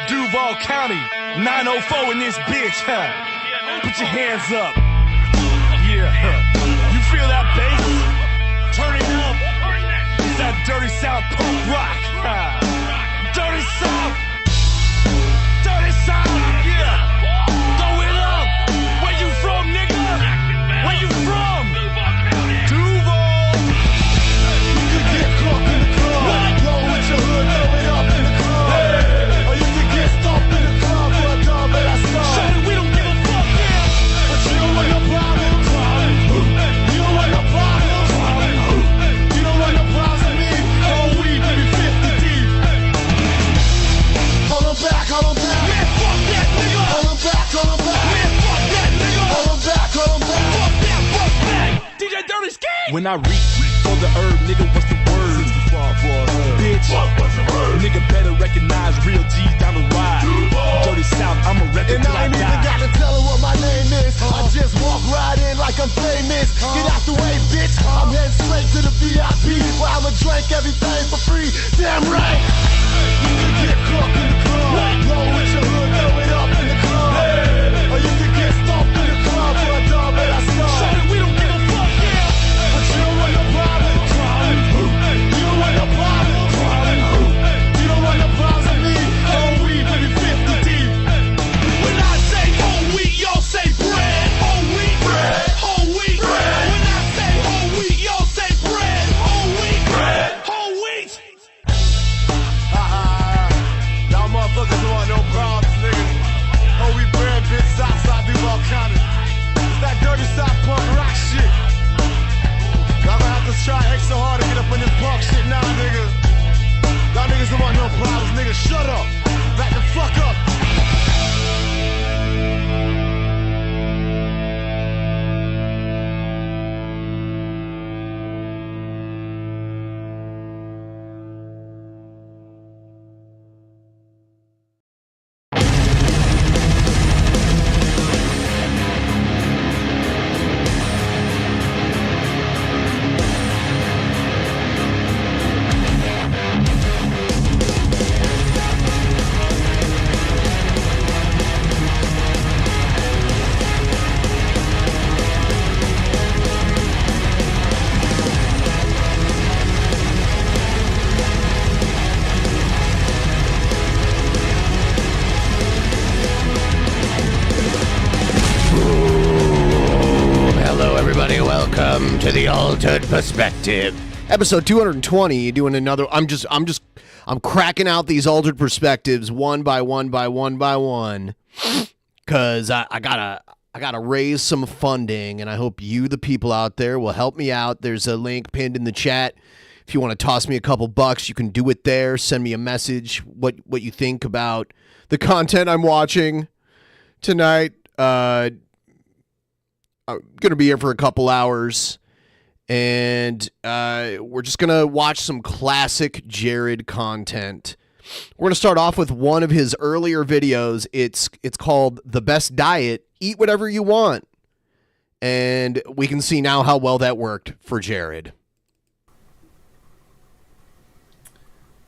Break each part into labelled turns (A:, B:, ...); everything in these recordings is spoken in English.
A: Duval County, 904 in this bitch, huh? Put your hands up. Yeah. You feel that bass? Turn it up. It's that dirty South punk rock. Dirty South. Dirty South, yeah. Throw it up. Where you from, nigga? Where you from? Duval. You can get caught in the club. Roll with your hood, throw it up in the club. Hey. Or you can get stomped in the club for a dub and I stop. Shawty, we don't give a fuck, yeah. But you don't want no problem. You don't want no problem. You don't want no problems with me. Whole weed, maybe 50 deep. Hold on back, hold on back. Man, fuck that nigga. Hold on back, hold on back. Man, fuck that nigga. Hold on back, hold on back. Fuck that, fuck back. DJ Dirty Ski. When I reach for the herb, nigga, what's the word? Bitch, nigga better recognize real G's down the ride. Dirty South, I'ma rep it till I die. And I ain't even gotta tell her what my name is. I just walk right in like I'm famous. Get out the way, bitch. I'm heading straight to the VIP where I'ma drink everything for free. Damn right. You can get caught in the club. Roll with your hood, throw it up in the club. Or you can get stomped in the club for a dub and I stop. Shawty, we don't give a fuck, yeah. But you don't want no problem. You don't want no problem. You don't want no problems with me. Whole weed, maybe 50 deep. When I say whole wheat, y'all say bread. Whole wheat, bread. Whole wheat, bread. When I say whole wheat, y'all say bread. Whole wheat, bread. Whole wheat. Y'all motherfuckers don't want no problems, nigga. Whole wheat bread, bitch, Southside Duval County. It's that dirty South punk rock shit. Y'all gonna have to try extra hard to get up in this punk shit now, nigga. Y'all niggas don't want no problems, nigga. Shut up. Back the fuck up.
B: To the Altered Perspective, episode 220. Doing another. I'm cracking out these altered perspectives one by one, because I gotta raise some funding, and I hope you, the people out there, will help me out. There's a link pinned in the chat. If you want to toss me a couple bucks, you can do it there. Send me a message. What you think about the content I'm watching tonight? I'm gonna be here for a couple hours. And we're just going to watch some classic Jared content. We're going to start off with one of his earlier videos. It's called The Best Diet, Eat Whatever You Want. And we can see now how well that worked for Jared.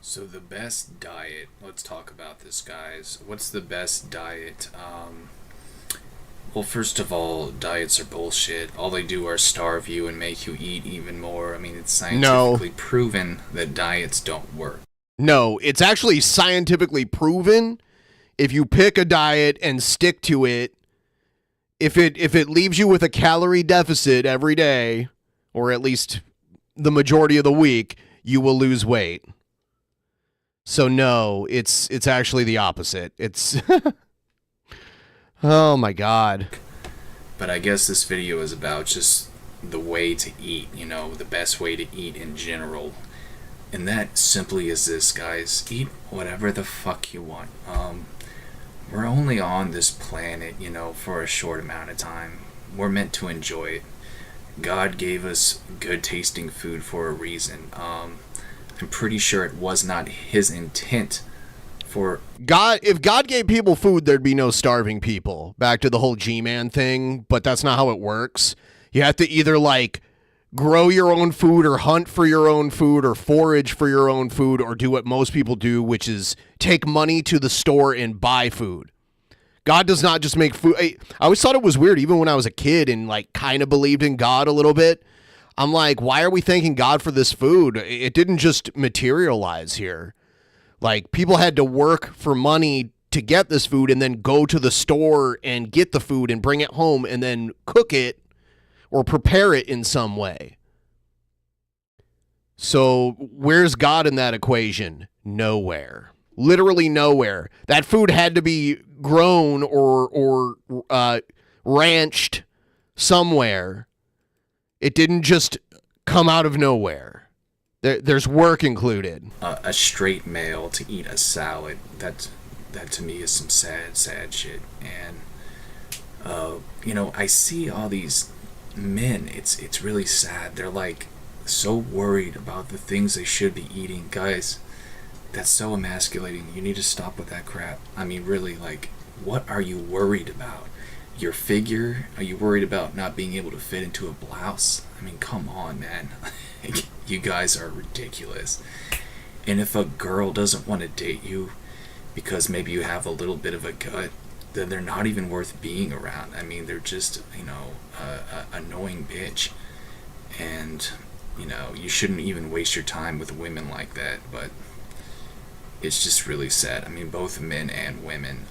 C: So the best diet, let's talk about this, guys. What's the best diet? Well, first of all, diets are bullshit. All they do are starve you and make you eat even more. I mean, it's scientifically proven that diets don't work.
B: No, it's actually scientifically proven. If you pick a diet and stick to it, if it leaves you with a calorie deficit every day, or at least the majority of the week, you will lose weight. So no, it's actually the opposite. It's oh my God.
C: But I guess this video is about just the way to eat, the best way to eat in general. And that simply is this, guys. Eat whatever the fuck you want. We're only on this planet, for a short amount of time. We're meant to enjoy it. God gave us good tasting food for a reason. I'm pretty sure it was not his intent for
B: God. If God gave people food, there'd be no starving people. Back to the whole G-Man thing, but that's not how it works. You have to either grow your own food or hunt for your own food or forage for your own food or do what most people do, which is take money to the store and buy food. God does not just make food. I always thought it was weird, even when I was a kid and like kind of believed in God a little bit. I'm like, why are we thanking God for this food? It didn't just materialize here. Like, people had to work for money to get this food and then go to the store and get the food and bring it home and then cook it or prepare it in some way. So where's God in that equation? Nowhere. Literally nowhere. That food had to be grown or ranched somewhere. It didn't just come out of nowhere. There's work included.
C: A straight male to eat a salad, that to me is some sad shit. And I see all these men, it's really sad. They're like so worried about the things they should be eating. Guys, that's so emasculating. You need to stop with that crap. I mean, really, like, what are you worried about? Your figure? Are you worried about not being able to fit into a blouse? I mean, come on, man. You guys are ridiculous. And if a girl doesn't want to date you because maybe you have a little bit of a gut, then they're not even worth being around. I mean, they're just, annoying bitch. And, you shouldn't even waste your time with women like that. But it's just really sad. I mean, both men and women.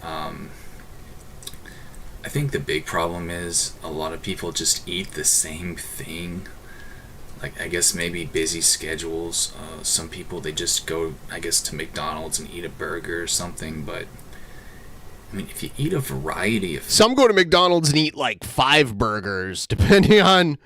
C: I think the big problem is a lot of people just eat the same thing. Like, I guess maybe busy schedules. Some people, they just go, I guess, to McDonald's and eat a burger or something. But, I mean, if you eat a variety of...
B: Some go to McDonald's and eat like 5 burgers, depending on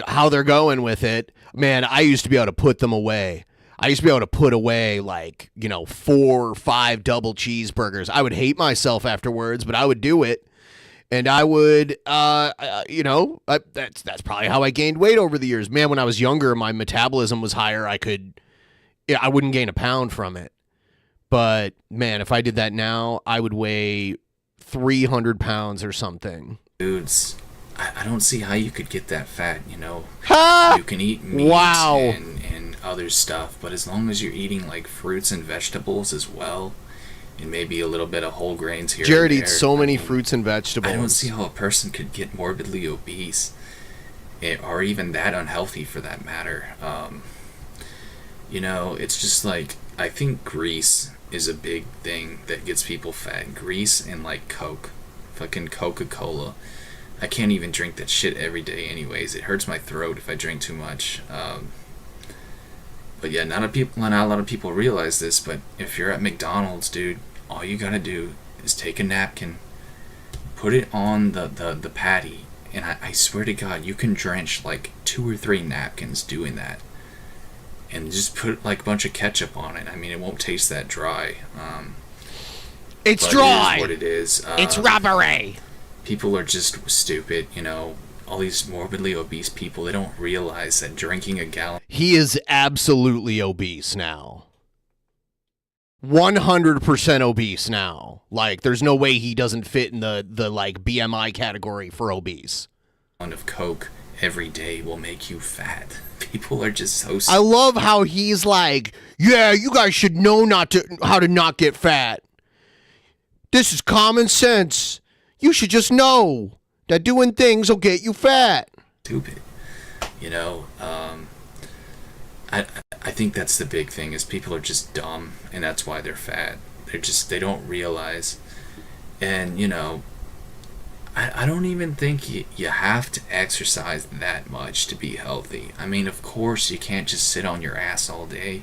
B: how they're going with it. Man, I used to be able to put them away. I used to be able to put away like, 4 or 5 double cheeseburgers. I would hate myself afterwards, but I would do it. And I would, that's probably how I gained weight over the years. Man, when I was younger, my metabolism was higher. I wouldn't gain a pound from it. But man, if I did that now, I would weigh 300 pounds or something.
C: Dudes, I don't see how you could get that fat,
B: Ha!
C: You can eat meat and other stuff, but as long as you're eating like fruits and vegetables as well, and maybe a little bit of whole grains here.
B: Jared eats so many fruits and vegetables.
C: I don't see how a person could get morbidly obese, or even that unhealthy for that matter. It's just like, I think grease is a big thing that gets people fat. Grease and like Coke, fucking Coca-Cola. I can't even drink that shit every day anyways. It hurts my throat if I drink too much. But yeah, not a lot of people realize this, but if you're at McDonald's, dude, all you gotta do is take a napkin, put it on the patty, and I swear to God, you can drench like 2 or 3 napkins doing that. And just put like a bunch of ketchup on it. I mean, it won't taste that dry.
B: It's dry!
C: It is what it is.
B: It's rubbery!
C: People are just stupid, all these morbidly obese people, they don't realize that drinking a gallon...
B: He is absolutely obese now. 100% obese now. Like, there's no way he doesn't fit in the like BMI category for obese.
C: ...of Coke every day will make you fat. People are just so...
B: I love how he's like, yeah, you guys should know how to not get fat. This is common sense. You should just know that doing things will get you fat.
C: Stupid. I think that's the big thing, is people are just dumb, and that's why they're fat. They don't realize. And, I don't even think you have to exercise that much to be healthy. I mean, of course, you can't just sit on your ass all day.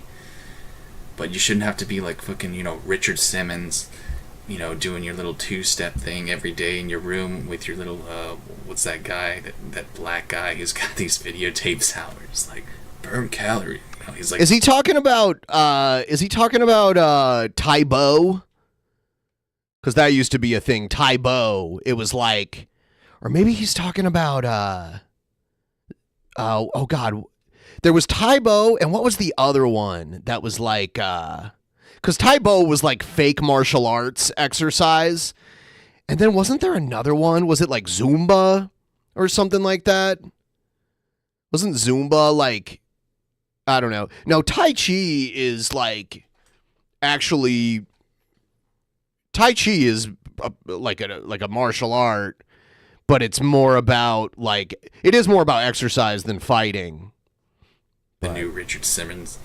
C: But you shouldn't have to be like fucking, Richard Simmons, doing your little 2-step thing every day in your room with your little, what's that guy, that black guy who's got these videotapes out where it's like, burn calories. He's like...
B: Is he talking about Tybo? Because that used to be a thing, Tybo. It was like, or maybe he's talking about, oh God, there was Tybo, and what was the other one that was like, because Tybo was like fake martial arts exercise. And then wasn't there another one? Was it like Zumba or something like that? Wasn't Zumba like, I don't know. No, Tai Chi is like, actually, Tai Chi is like a martial art, but it's more about like, it is more about exercise than fighting.
C: The new Richard Simmons.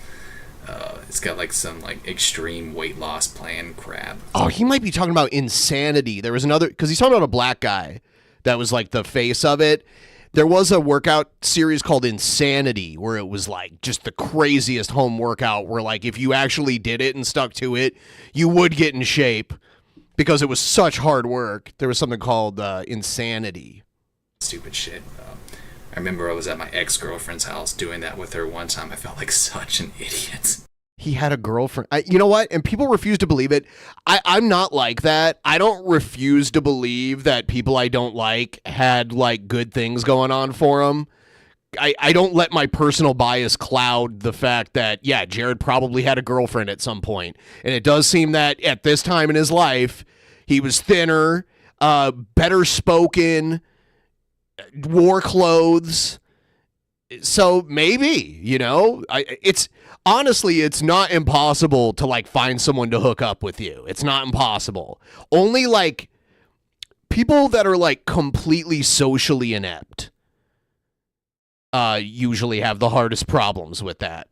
C: It's got like some like extreme weight loss plan crap.
B: Oh, he might be talking about Insanity. There was another, because he's talking about a black guy that was like the face of it. There was a workout series called Insanity where it was like just the craziest home workout where like if you actually did it and stuck to it, you would get in shape because it was such hard work. There was something called Insanity.
C: Stupid shit. I remember I was at my ex-girlfriend's house doing that with her one time. I felt like such an idiot.
B: He had a girlfriend. You know what? And people refuse to believe it. I'm not like that. I don't refuse to believe that people I don't like had like good things going on for them. I don't let my personal bias cloud the fact that, yeah, Jared probably had a girlfriend at some point. And it does seem that at this time in his life, he was thinner, better spoken, wore clothes. So maybe, you know, it's honestly, it's not impossible to like find someone to hook up with you. It's not impossible. Only like people that are like completely socially inept usually have the hardest problems with that.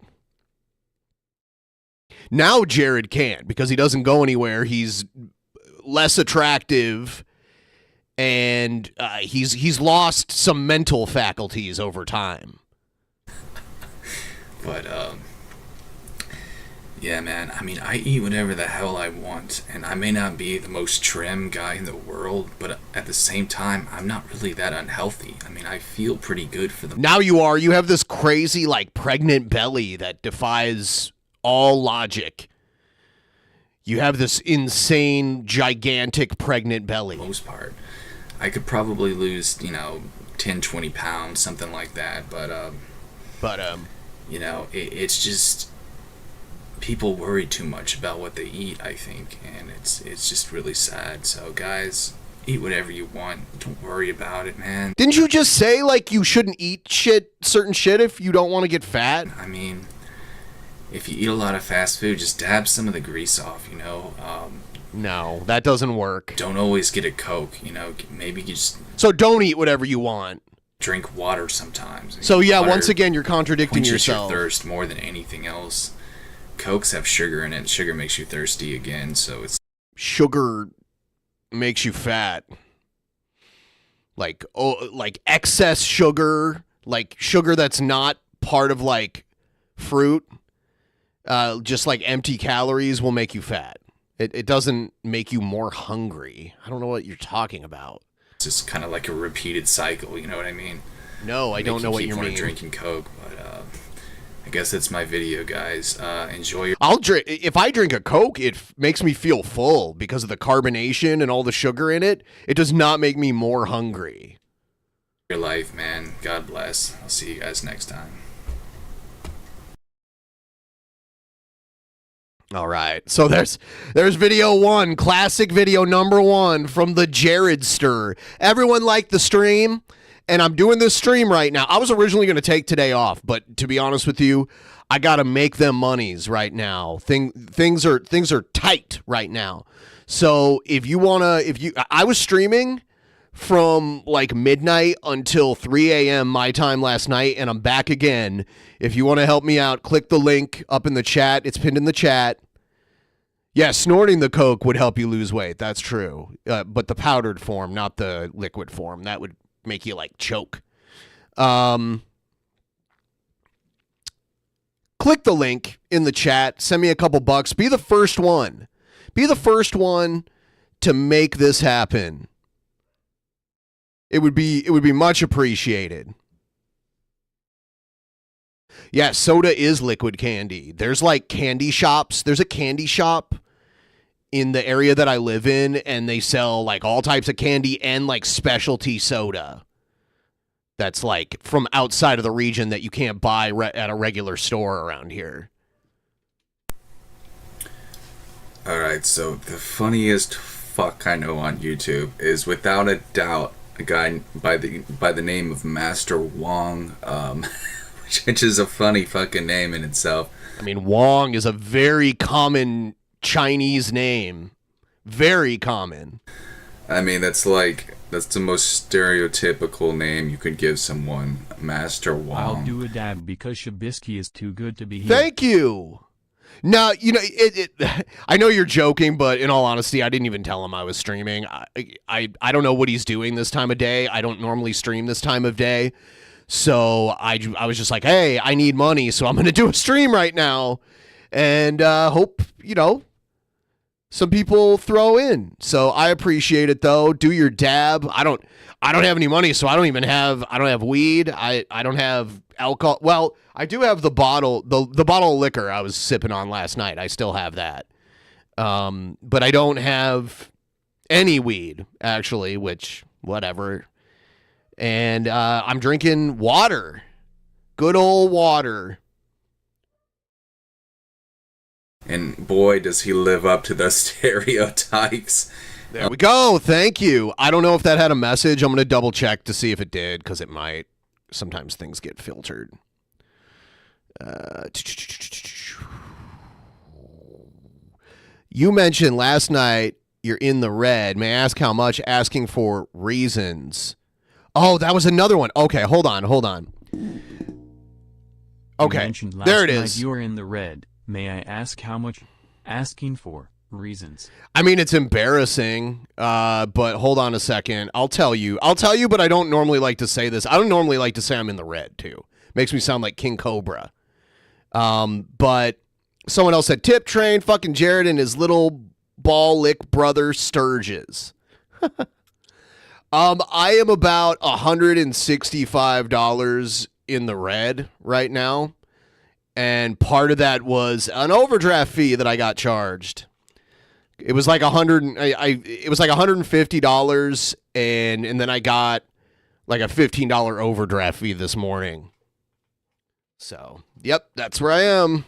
B: Now Jared can't because he doesn't go anywhere. He's less attractive. And he's lost some mental faculties over time.
C: But, yeah, man, I mean, I eat whatever the hell I want, and I may not be the most trim guy in the world, but at the same time, I'm not really that unhealthy. I mean, I feel pretty good for the...
B: Now you are. You have this crazy, like, pregnant belly that defies all logic. You have this insane, gigantic pregnant belly.
C: Most part. I could probably lose, 10, 20 pounds, something like that, but it's just people worry too much about what they eat, I think, and it's just really sad. So guys, eat whatever you want. Don't worry about it, man.
B: Didn't you just say like you shouldn't eat certain shit if you don't want to get fat?
C: I mean, if you eat a lot of fast food, just dab some of the grease off,
B: No, that doesn't work.
C: Don't always get a Coke, maybe you just...
B: So don't eat whatever you want.
C: Drink water sometimes.
B: So yeah,
C: water
B: once again, you're contradicting yourself.
C: Your thirst more than anything else. Cokes have sugar in it. Sugar makes you thirsty again, so it's...
B: Sugar makes you fat. Like excess sugar, like sugar that's not part of like fruit, just like empty calories will make you fat. It doesn't make you more hungry. I don't know what you're talking about.
C: It's just kind of like a repeated cycle, you know what I mean?
B: No, I don't know what you mean.
C: Drinking Coke, but I guess that's my video, guys. Enjoy your...
B: I'll drink. If I drink a Coke, it makes me feel full because of the carbonation and all the sugar in it. It does not make me more hungry.
C: Your life, man. God bless. I'll see you guys next time.
B: All right, so there's video one, classic video number one from the Jaredster. Everyone liked the stream, and I'm doing this stream right now. I was originally going to take today off, but to be honest with you, I got to make them monies right now. Things are tight right now. So I was streaming from like midnight until 3 a.m. my time last night, and I'm back again. If you want to help me out, click the link up in the chat. It's pinned in the chat. Yeah, snorting the Coke would help you lose weight. That's true. But the powdered form, not the liquid form. That would make you like choke. Click the link in the chat. Send me a couple bucks. Be the first one. Be the first one to make this happen. It would be much appreciated. Yeah, soda is liquid candy. There's like candy shops. There's a candy shop in the area that I live in, and they sell like all types of candy and like specialty soda. That's like from outside of the region that you can't buy at a regular store around here.
C: Alright, so the funniest fuck I know on YouTube is without a doubt a guy by the name of Master Wong, which is a funny fucking name in itself.
B: I mean, Wong is a very common Chinese name. Very common.
C: I mean, that's the most stereotypical name you could give someone, Master Wong.
D: I'll do a dab because Shabisky is too good to be here.
B: Thank you. Now, you know, I know you're joking, but in all honesty, I didn't even tell him I was streaming. I don't know what he's doing this time of day. I don't normally stream this time of day. So I was just like, hey, I need money, so I'm going to do a stream right now. And hope, you know, some people throw in. So I appreciate it, though. Do your dab. I don't have any money, so I don't have weed. I don't have alcohol. Well, I do have the bottle of liquor I was sipping on last night. I still have that. But I don't have any weed, actually, which, whatever. And I'm drinking water. Good old water.
C: And boy, does he live up to the stereotypes.
B: There we go. Thank you. I don't know if that had a message. I'm going to double check to see if it did, because it might. Sometimes things get filtered. You mentioned last night you're in the red. May I ask how much? Asking for reasons. Oh, that was another one. Okay, hold on. Okay, there it is.
D: You're in the red. May I ask how much? Asking for reasons.
B: I mean, it's embarrassing, but hold on a second. I'll tell you, but I don't normally like to say this. I don't normally like to say I'm in the red, too. Makes me sound like King Cobra. But someone else said, tip train, fucking Jared and his little ball lick brother Sturges. I am about $165 in the red right now. And part of that was an overdraft fee that I got charged. It was like it was like $150, and then I got like a $15 overdraft fee this morning. So, yep, that's where I am.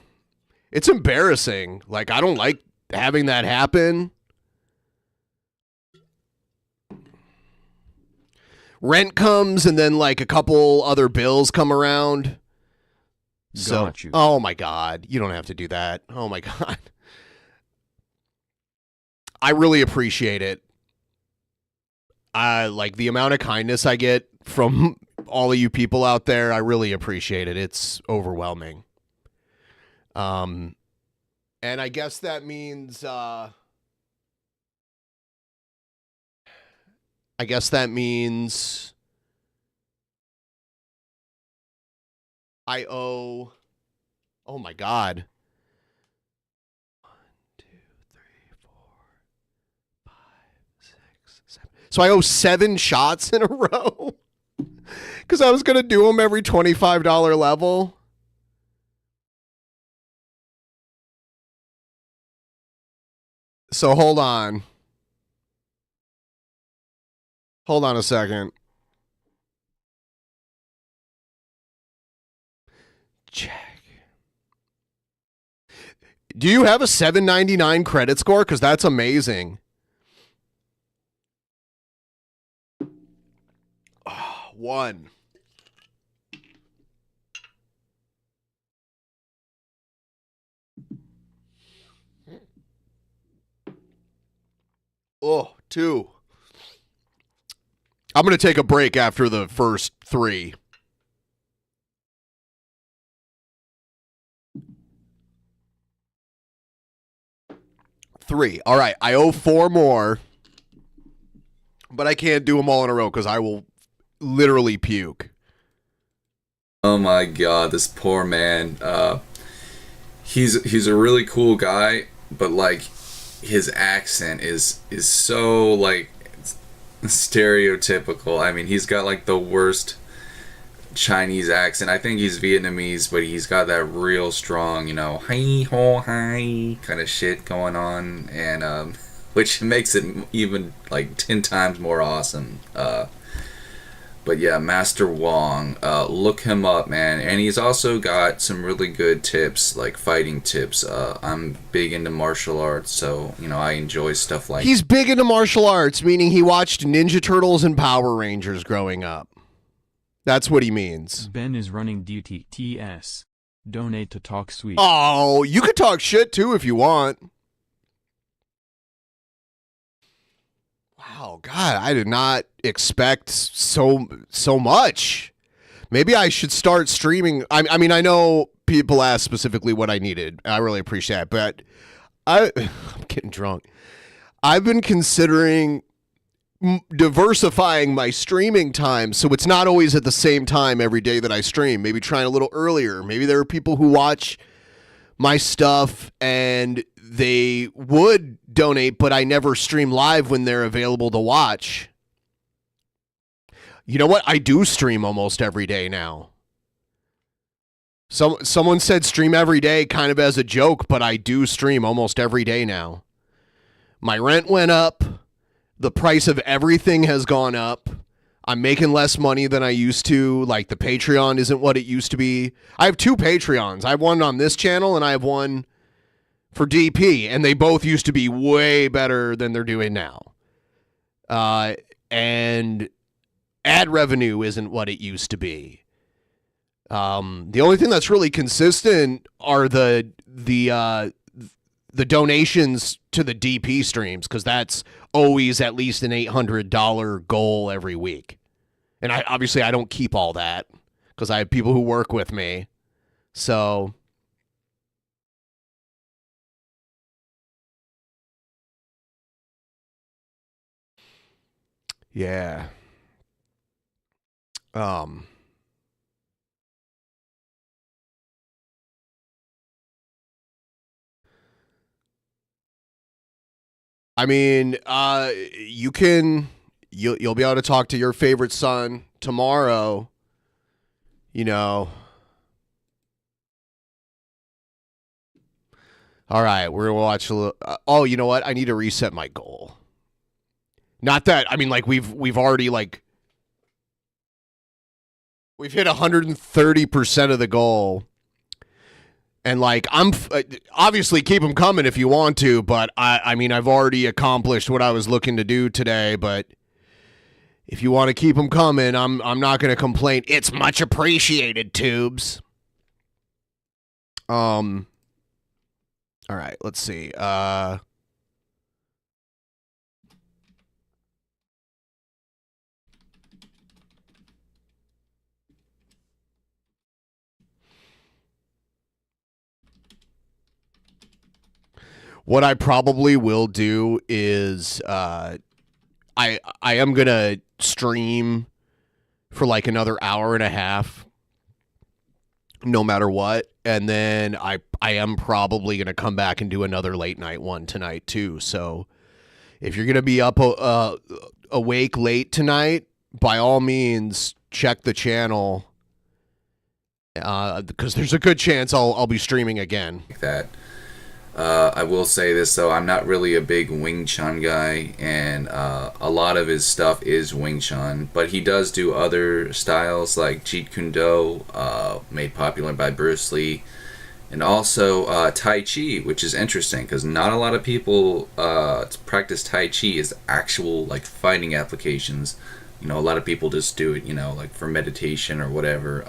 B: It's embarrassing. Like, I don't like having that happen. Rent comes, and then like a couple other bills come around. So,
D: Got you.
B: oh my God, you don't have to do that. Oh my God. I really appreciate it. Like the amount of kindness I get from all of you people out there. I really appreciate it. It's overwhelming. And I guess that means, I owe, oh my God. 1, 2, 3, 4, 5, 6, 7. So I owe 7 shots in a row because I was going to do them every $25 level. So hold on. Hold on a second. Check. Do you have a 799 credit score? Because that's amazing. Oh, 1. Oh, 2. I'm going to take a break after the first 3. All right, I owe 4 more, but I can't do them all in a row because I will literally puke.
C: Oh my God, this poor man. He's a really cool guy, but like his accent is so like stereotypical. I mean, he's got like the worst Chinese accent. I think he's Vietnamese, but he's got that real strong, you know, hi ho hi kind of shit going on, and which makes it even like 10 times more awesome. But But yeah, Master Wong, look him up, man. And he's also got some really good tips, like fighting tips. I'm big into martial arts, so, you know, I enjoy stuff like...
B: He's big into martial arts, meaning he watched Ninja Turtles and Power Rangers growing up. That's what he means.
D: Ben is running DTTS. Donate to Talk Sweet.
B: Oh, you could talk shit too if you want. Wow, God, I did not expect so much. Maybe I should start streaming. I mean, I know people asked specifically what I needed. I really appreciate it, but I'm getting drunk. I've been considering diversifying my streaming time so it's not always at the same time every day that I stream. Maybe trying a little earlier. Maybe there are people who watch my stuff and they would donate, but I never stream live when they're available to watch. You know what? I do stream almost every day now. Someone said stream every day kind of as a joke, but I do stream almost every day now. My rent went up. The price of everything has gone up. I'm making less money than I used to. Like, the Patreon isn't what it used to be. I have 2 Patreons. I have one on this channel, and I have one for DP, and they both used to be way better than they're doing now. And ad revenue isn't what it used to be. The only thing that's really consistent are the donations to the DP streams, because that's always at least an $800 goal every week. And I don't keep all that because I have people who work with me. So yeah. I mean, you'll be able to talk to your favorite son tomorrow, you know. All right, we're gonna watch a little. Oh, you know what? I need to reset my goal. Not that, I mean, like we've already like we've hit 130% of the goal. And like, I'm obviously keep them coming if you want to, but I mean, I've already accomplished what I was looking to do today, but if you want to keep them coming, I'm not going to complain. It's much appreciated, tubes. All right, let's see. What I probably will do is I am going to stream for like another hour and a half no matter what, and then I am probably going to come back and do another late night one tonight too. So if you're going to be up awake late tonight, by all means check the channel because there's a good chance I'll be streaming again.
C: Like that. I will say this though, I'm not really a big Wing Chun guy, and a lot of his stuff is Wing Chun, but he does do other styles like Jeet Kune Do, made popular by Bruce Lee, and also Tai Chi, which is interesting because not a lot of people practice Tai Chi as actual like fighting applications. You know, a lot of people just do it, you know, like for meditation or whatever.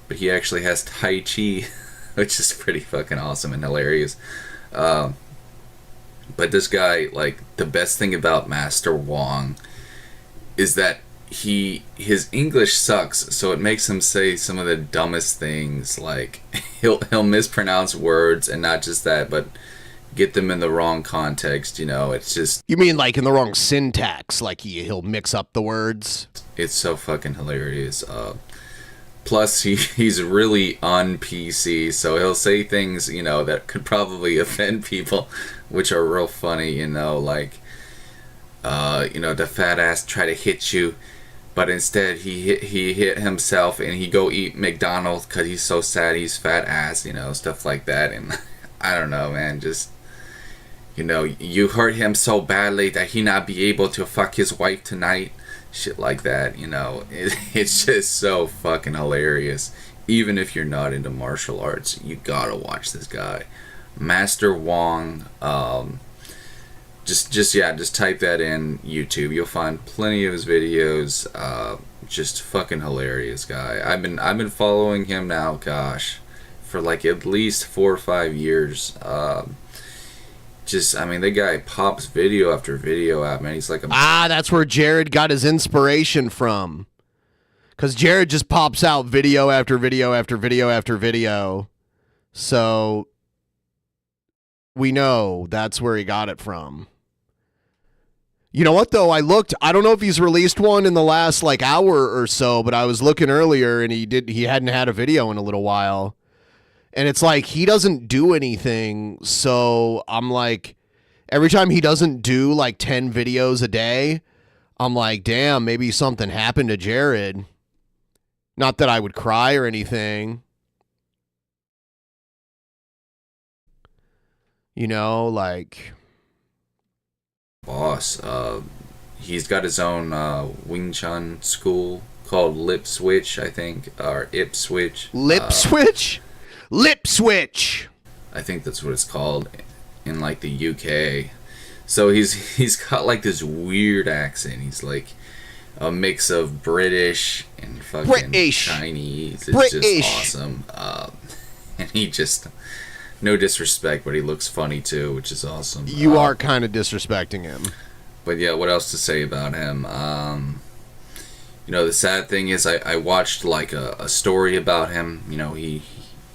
C: But he actually has Tai Chi, which is pretty fucking awesome and hilarious. But this guy, like, the best thing about Master Wong is that his English sucks, so it makes him say some of the dumbest things. Like, he'll mispronounce words, and not just that, but get them in the wrong context, you know. It's just...
B: You mean like in the wrong syntax, like he'll mix up the words?
C: It's so fucking hilarious. Plus, he's really un-PC, so he'll say things, you know, that could probably offend people, which are real funny, you know, like, you know, the fat ass try to hit you, but instead he hit himself and he go eat McDonald's because he's so sad he's fat ass, you know, stuff like that. And I don't know, man, just, you know, you hurt him so badly that he not be able to fuck his wife tonight, shit like that. You know, it's just so fucking hilarious. Even if you're not into martial arts, you gotta watch this guy, Master Wong. Just type that in YouTube. You'll find plenty of his videos. Just fucking hilarious guy. I've been following him now, gosh, for like at least 4 or 5 years. I mean, the guy pops video after video out, man. He's like a
B: that's where Jared got his inspiration from. Because Jared just pops out video after video after video after video. So we know that's where he got it from. You know what, though? I don't know if he's released one in the last like hour or so, but I was looking earlier and he hadn't had a video in a little while. And it's like he doesn't do anything. So I'm like, every time he doesn't do like 10 videos a day, I'm like, damn, maybe something happened to Jared. Not that I would cry or anything. You know, like...
C: boss. He's got his own Wing Chun school called Lip Switch, I think, or Ip Switch.
B: Lip Switch? Lip Switch!
C: I think that's what it's called in like the UK. So he's got like this weird accent. He's like a mix of British and fucking Chinese. It's just awesome. And he just, no disrespect, but he looks funny too, which is awesome.
B: You are kind of disrespecting him.
C: But yeah, what else to say about him? You know, the sad thing is I watched like a story about him. You know, he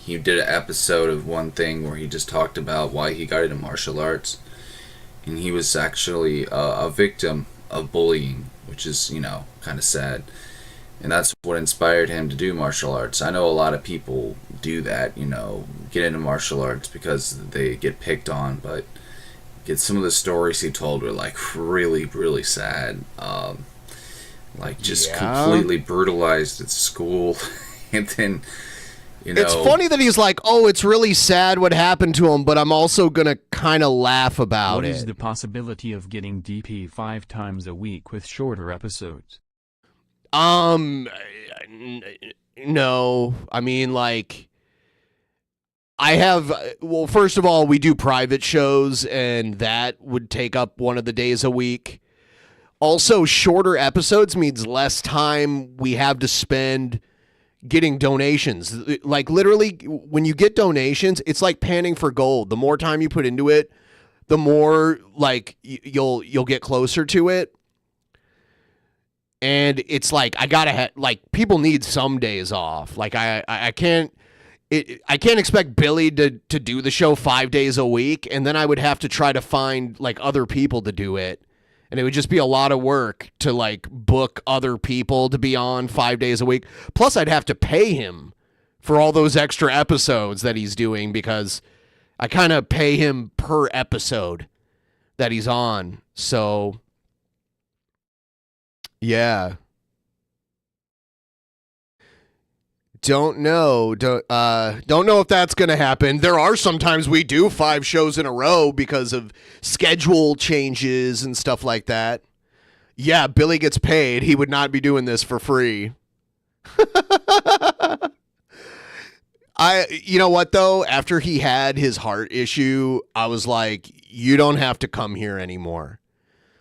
C: did an episode of one thing where he just talked about why he got into martial arts. And he was actually a victim of bullying, which is, you know, kind of sad. And that's what inspired him to do martial arts. I know a lot of people do that, you know, get into martial arts because they get picked on, but some of the stories he told were like really, really sad. Like just completely brutalized at school. And then, you know,
B: it's funny that he's like, oh, it's really sad what happened to him, but I'm also going to kind of laugh about
D: What
B: it.
D: What is the possibility of getting DP 5 times a week with shorter episodes?
B: No. I mean, like, well, first of all, we do private shows, and that would take up one of the days a week. Also, shorter episodes means less time we have to spend getting donations. Like, literally, when you get donations, it's like panning for gold. The more time you put into it, the more, like, you'll get closer to it. And it's like, I gotta like, people need some days off. Like, I can't expect Billy to do the show 5 days a week, and then I would have to try to find like other people to do it. And it would just be a lot of work to like book other people to be on 5 days a week. Plus I'd have to pay him for all those extra episodes that he's doing, because I kind of pay him per episode that he's on. So yeah. Don't know if that's going to happen. There are sometimes we do 5 shows in a row because of schedule changes and stuff like that. Yeah, Billy gets paid. He would not be doing this for free. You know what though? After he had his heart issue, I was like, you don't have to come here anymore.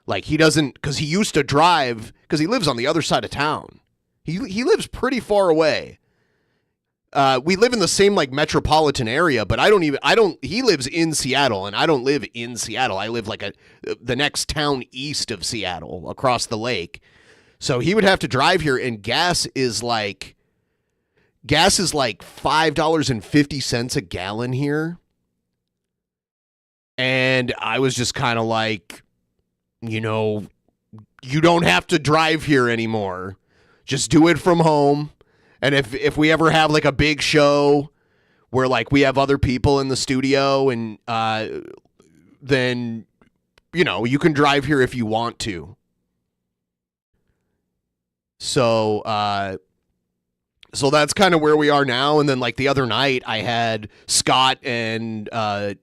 B: Like, he doesn't, because he used to drive, because he lives on the other side of town. He lives pretty far away. We live in the same like metropolitan area, but he lives in Seattle and I don't live in Seattle. I live like the next town east of Seattle, across the lake. So he would have to drive here, and gas is like $5.50 a gallon here. And I was just kind of like, you know, you don't have to drive here anymore. Just do it from home. And if we ever have like a big show where like we have other people in the studio, and then, you know, you can drive here if you want to. So that's kind of where we are now. And then like the other night I had Scott and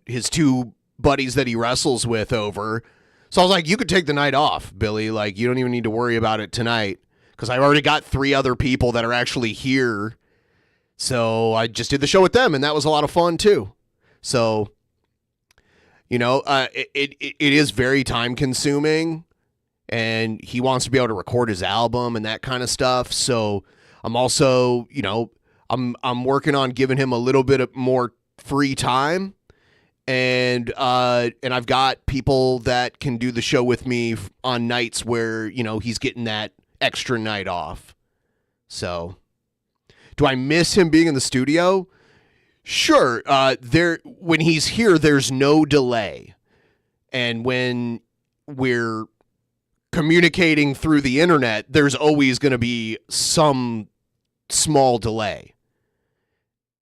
B: his 2 buddies that he wrestles with over. So I was like, you could take the night off, Billy. Like, you don't even need to worry about it tonight because I already got 3 other people that are actually here. So I just did the show with them, and that was a lot of fun too. So, you know, it is very time consuming, and he wants to be able to record his album and that kind of stuff. So I'm also, you know, I'm working on giving him a little bit of more free time. And I've got people that can do the show with me on nights where, you know, he's getting that extra night off. So, do I miss him being in the studio? Sure. When he's here, there's no delay. And when we're communicating through the internet, there's always going to be some small delay.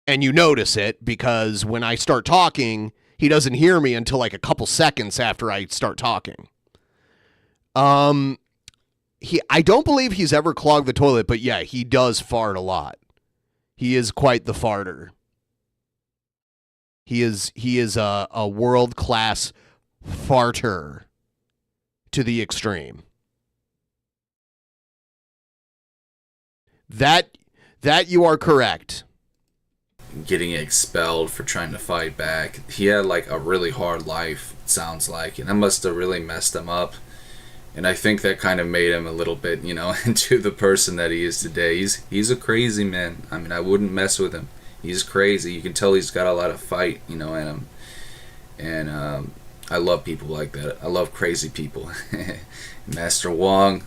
B: And you notice it because when I start talking, he doesn't hear me until like a couple seconds after I start talking. I don't believe he's ever clogged the toilet, but yeah, he does fart a lot. He is quite the farter. He is a world-class farter to the extreme. That you are correct.
C: Getting expelled for trying to fight back. He had like a really hard life, it sounds like, and that must have really messed him up. And I think that kind of made him a little bit, you know, into the person that he is today. He's a crazy man. I mean, I wouldn't mess with him. He's crazy. You can tell he's got a lot of fight, you know, in him. And I love people like that. I love crazy people. Master Wong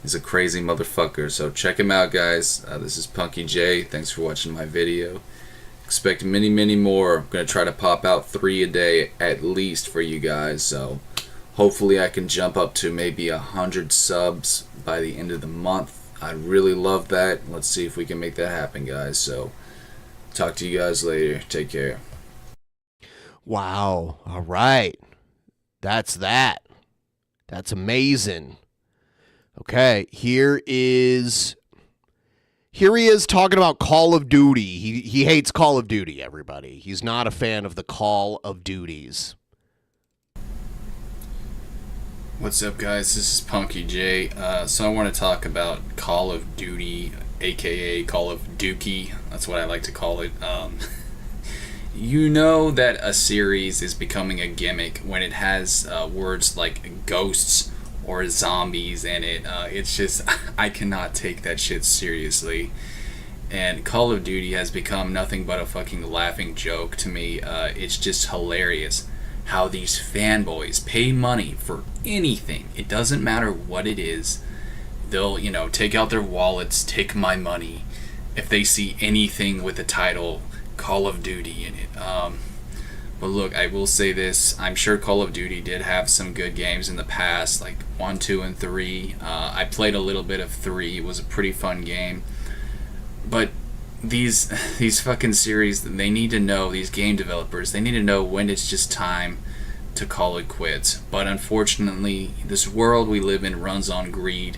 C: is a crazy motherfucker. So check him out, guys. This is Punky J. Thanks for watching my video. Expect many, many more. I'm going to try to pop out 3 a day at least for you guys. So hopefully I can jump up to maybe 100 subs by the end of the month. I'd really love that. Let's see if we can make that happen, guys. So talk to you guys later. Take care.
B: Wow. All right. That's that. That's amazing. Okay, here he is talking about Call of Duty. He hates Call of Duty, everybody. He's not a fan of the Call of Duties.
C: What's up, guys? This is Punky J. So I want to talk about Call of Duty, aka Call of Dookie. That's what I like to call it. You know that a series is becoming a gimmick when it has words like ghosts or zombies in it. It's just, I cannot take that shit seriously. And Call of Duty has become nothing but a fucking laughing joke to me. It's just hilarious how these fanboys pay money for anything. It doesn't matter what it is. They'll, you know, take out their wallets, take my money, if they see anything with the title Call of Duty in it. But look, I will say this. I'm sure Call of Duty did have some good games in the past, like 1, 2, and 3. I played a little bit of 3. It was a pretty fun game. But these fucking series, they need to know, these game developers, they need to know when it's just time to call it quits. But unfortunately, this world we live in runs on greed,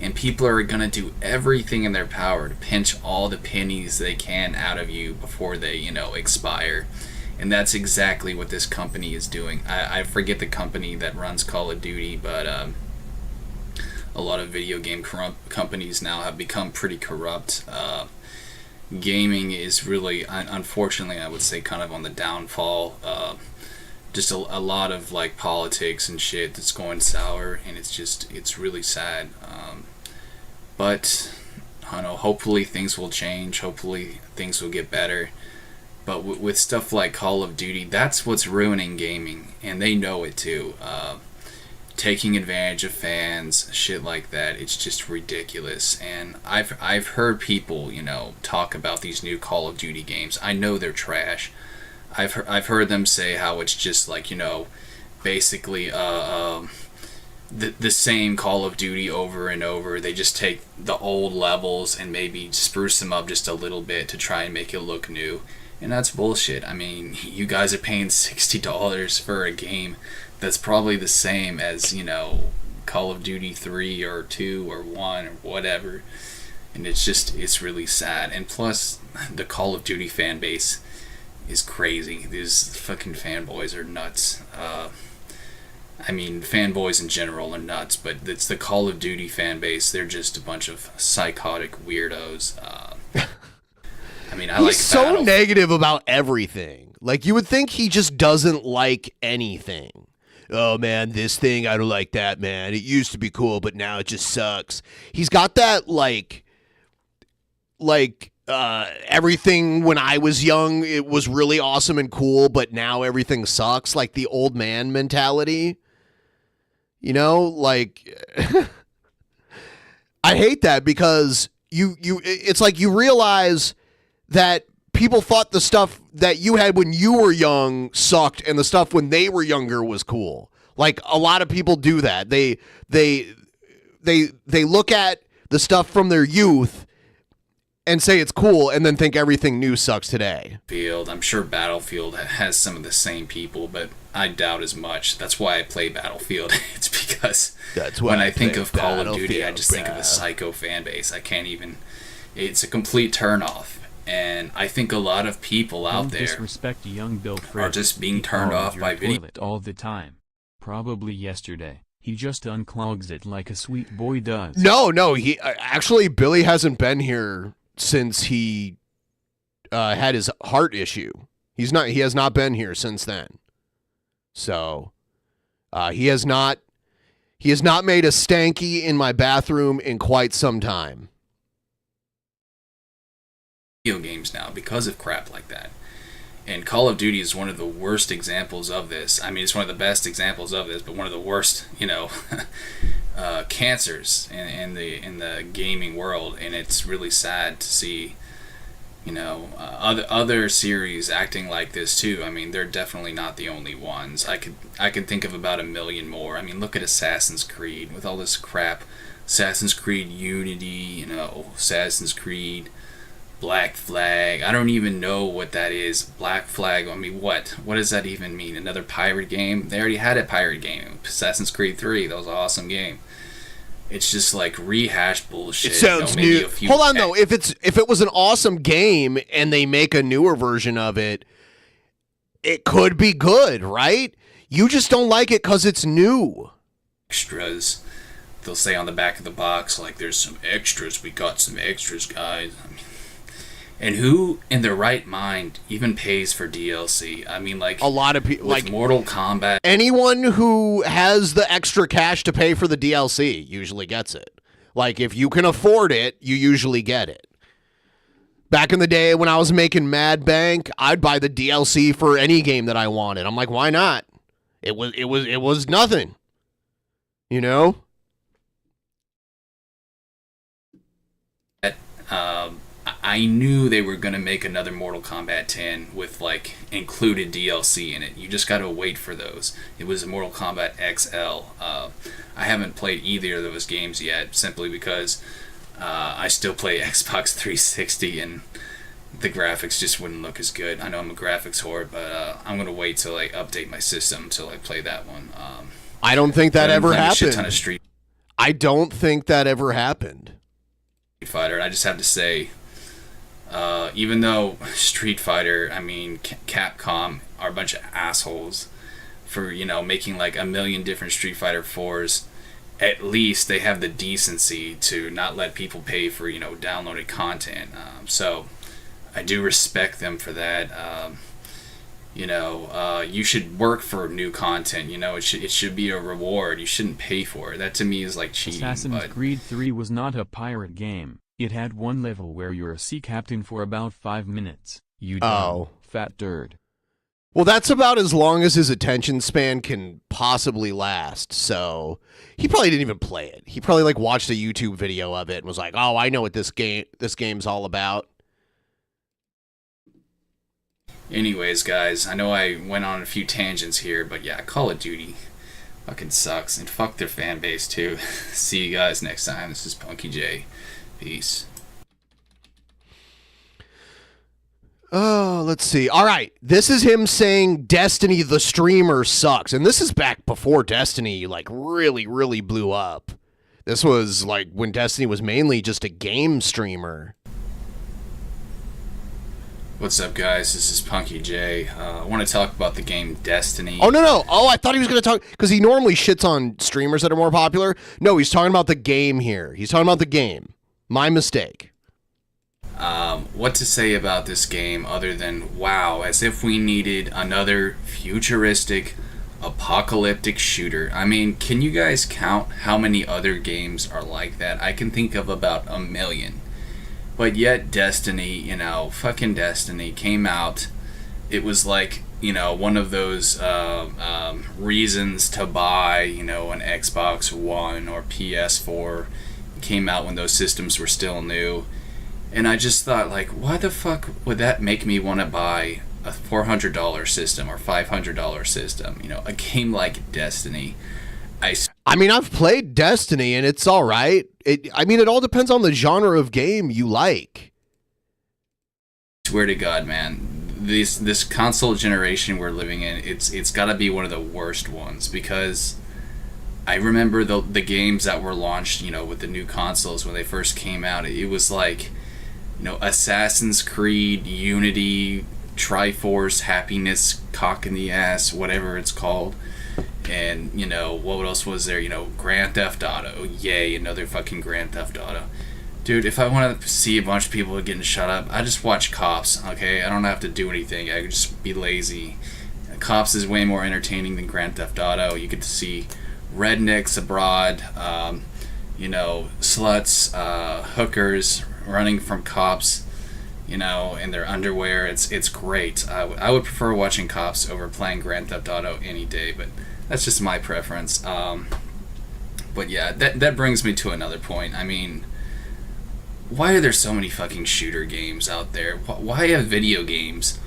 C: and people are going to do everything in their power to pinch all the pennies they can out of you before they, you know, expire. And that's exactly what this company is doing. I forget the company that runs Call of Duty, but a lot of video game companies now have become pretty corrupt. Gaming is really, unfortunately, I would say, kind of on the downfall. Just a lot of like politics and shit that's going sour, and it's really sad. But I don't know, hopefully things will change. Hopefully things will get better. But with stuff like Call of Duty, that's what's ruining gaming, and they know it too. Taking advantage of fans, shit like that, it's just ridiculous. And I've heard people, you know, talk about these new Call of Duty games. I know they're trash. I've heard them say how it's just like, you know, basically the same Call of Duty over and over. They just take the old levels and maybe spruce them up just a little bit to try and make it look new. And that's bullshit. I mean, you guys are paying $60 for a game that's probably the same as, you know, Call of Duty 3 or 2 or 1 or whatever. And it's really sad. And plus, the Call of Duty fan base is crazy. These fucking fanboys are nuts. I mean, fanboys in general are nuts, but it's the Call of Duty fan base. They're just a bunch of psychotic weirdos. I mean, I
B: He's
C: like
B: so negative about everything. Like, you would think he just doesn't like anything. Oh, man, this thing, I don't like that, man. It used to be cool, but now it just sucks. He's got that, like everything when I was young, it was really awesome and cool, but now everything sucks. Like the old man mentality. You know, like, I hate that because it's like you realize that people thought the stuff that you had when you were young sucked and the stuff when they were younger was cool. Like a lot of people do that. They look at the stuff from their youth and say it's cool and then think everything new sucks today.
C: I'm sure Battlefield has some of the same people, but I doubt as much. That's why I play Battlefield. It's because when I think of Call of Duty, I just think of a psycho fan base. I can't even... It's a complete turnoff. And I think a lot of people out there
D: disrespect young Bill
C: are just being turned off by video.
D: All the time. Probably yesterday. He just unclogs it like a sweet boy does.
B: No, he actually Billy hasn't been here since he had his heart issue. He has not been here since then. So he has not made a stanky in my bathroom in quite some time.
C: Video games now because of crap like that. And Call of Duty is one of the worst examples of this. I mean, it's one of the best examples of this, but one of the worst, cancers in the gaming world. And it's really sad to see, other series acting like this too. I mean, they're definitely not the only ones. I could think of about 1 million more. I mean, look at Assassin's Creed with all this crap. Assassin's Creed Unity, Assassin's Creed Black Flag. I don't even know what that is. Black Flag. I mean, what does that even mean? Another pirate game? They already had a pirate game. Assassin's Creed 3. That was an awesome game. It's just like rehashed bullshit.
B: It sounds new. Hold on though. If it was an awesome game and they make a newer version of it, it could be good, right? You just don't like it because it's new.
C: Extras. They'll say on the back of the box, like, there's some extras. We got some extras, guys. I mean, and who in their right mind even pays for DLC? I mean, like,
B: a lot of people,
C: like Mortal Kombat.
B: Anyone who has the extra cash to pay for the DLC usually gets it. Like, if you can afford it, you usually get it. Back in the day when I was making mad bank, I'd buy the DLC for any game that I wanted. I'm like, why not? It was nothing.
C: I knew they were going to make another Mortal Kombat 10 with, like, included DLC in it. You just got to wait for those. It was Mortal Kombat XL. I haven't played either of those games yet, simply because I still play Xbox 360 and the graphics just wouldn't look as good. I know I'm a graphics whore, but I'm going to wait till I update my system until I play that one.
B: I don't think that ever happened.
C: A shit ton of Street
B: I don't think that ever happened.
C: Fighter, and I just have to say, even though Street Fighter, I mean, Capcom are a bunch of assholes for, making like 1 million different Street Fighter 4s, at least they have the decency to not let people pay for, downloaded content. So I do respect them for that. You should work for new content. It should be a reward. You shouldn't pay for it. That to me is like cheating.
D: Assassin's Creed 3 was not a pirate game. It had one level where you're a sea captain for about 5 minutes. You dumb, fat turd.
B: Well, that's about as long as his attention span can possibly last. So he probably didn't even play it. He probably watched a YouTube video of it and was like, "Oh, I know what this game's all about."
C: Anyways, guys, I know I went on a few tangents here, but yeah, Call of Duty fucking sucks, and fuck their fan base too. See you guys next time. This is Punky J. Peace.
B: Oh, let's see. All right. This is him saying Destiny the streamer sucks. And this is back before Destiny really, really blew up. This was when Destiny was mainly just a game streamer.
C: What's up, guys? This is Punky J. I want to talk about the game Destiny.
B: Oh, no. Oh, I thought he was going to talk, because he normally shits on streamers that are more popular. No, he's talking about the game here. He's talking about the game. My mistake.
C: What to say about this game other than, wow, as if we needed another futuristic, apocalyptic shooter. I mean, can you guys count how many other games are like that? I can think of about a million. But yet Destiny, you know, fucking Destiny came out. It was like, you know, one of those reasons to buy, you know, an Xbox One or PS4. It came out when those systems were still new. And I just thought, like, why the fuck would that make me want to buy a $400 system or $500 system? You know, a game like Destiny.
B: I mean, I've played Destiny, and it's all right. I mean, it all depends on the genre of game you like.
C: Swear to God, man, this console generation we're living in, it's got to be one of the worst ones, because I remember the games that were launched, you know, with the new consoles when they first came out. It was like, you know, Assassin's Creed, Unity, Triforce, Happiness, Cock in the Ass, whatever it's called. And, you know, what else was there? You know, Grand Theft Auto. Yay, another fucking Grand Theft Auto. Dude, if I want to see a bunch of people getting shut up, I just watch Cops, okay? I don't have to do anything. I can just be lazy. Cops is way more entertaining than Grand Theft Auto. You get to see rednecks abroad, you know, sluts, hookers running from cops, you know, in their underwear. It's great. I would prefer watching Cops over playing Grand Theft Auto any day, but that's just my preference. But yeah, that brings me to another point. I mean, why are there so many fucking shooter games out there? Why have video games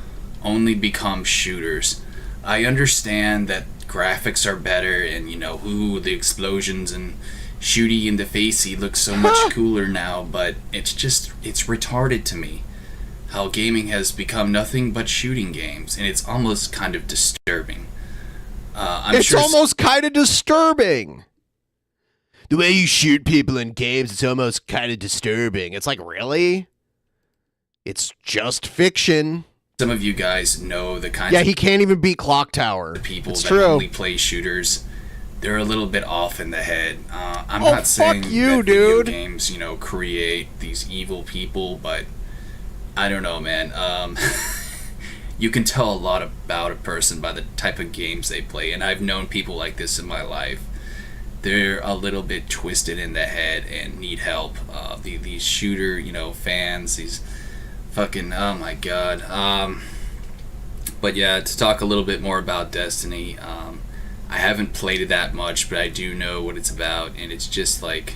C: only become shooters? I understand that graphics are better and, you know, the explosions and shooty in the facey looks so much cooler now, but it's retarded to me how gaming has become nothing but shooting games, and it's almost kind of disturbing.
B: It's almost kind of disturbing. The way you shoot people in games, it's almost kind of disturbing. It's like, really? It's just fiction.
C: Some of you guys know the kinds
B: he can't even beat Clock Tower.
C: People
B: it's
C: that
B: true.
C: Only play shooters. They're a little bit off in the head. I'm not saying
B: fuck you,
C: that video
B: dude.
C: games, you know, create these evil people, but I don't know, man. You can tell a lot about a person by the type of games they play, and I've known people like this in my life. They're a little bit twisted in the head and need help. These shooter, you know, fans, these fucking, oh my god. But yeah, to talk a little bit more about Destiny, I haven't played it that much, but I do know what it's about, and it's just like,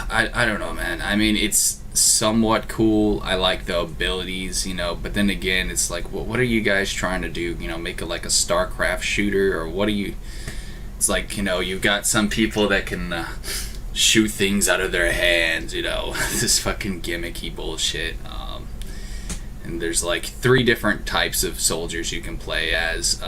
C: I don't know, man. I mean, it's somewhat cool. I like the abilities, you know, but then again, it's like, what are you guys trying to do? You know, make it like a StarCraft shooter, or what are you... It's like, you know, you've got some people that can shoot things out of their hands, you know, this fucking gimmicky bullshit. And there's like 3 different types of soldiers you can play as.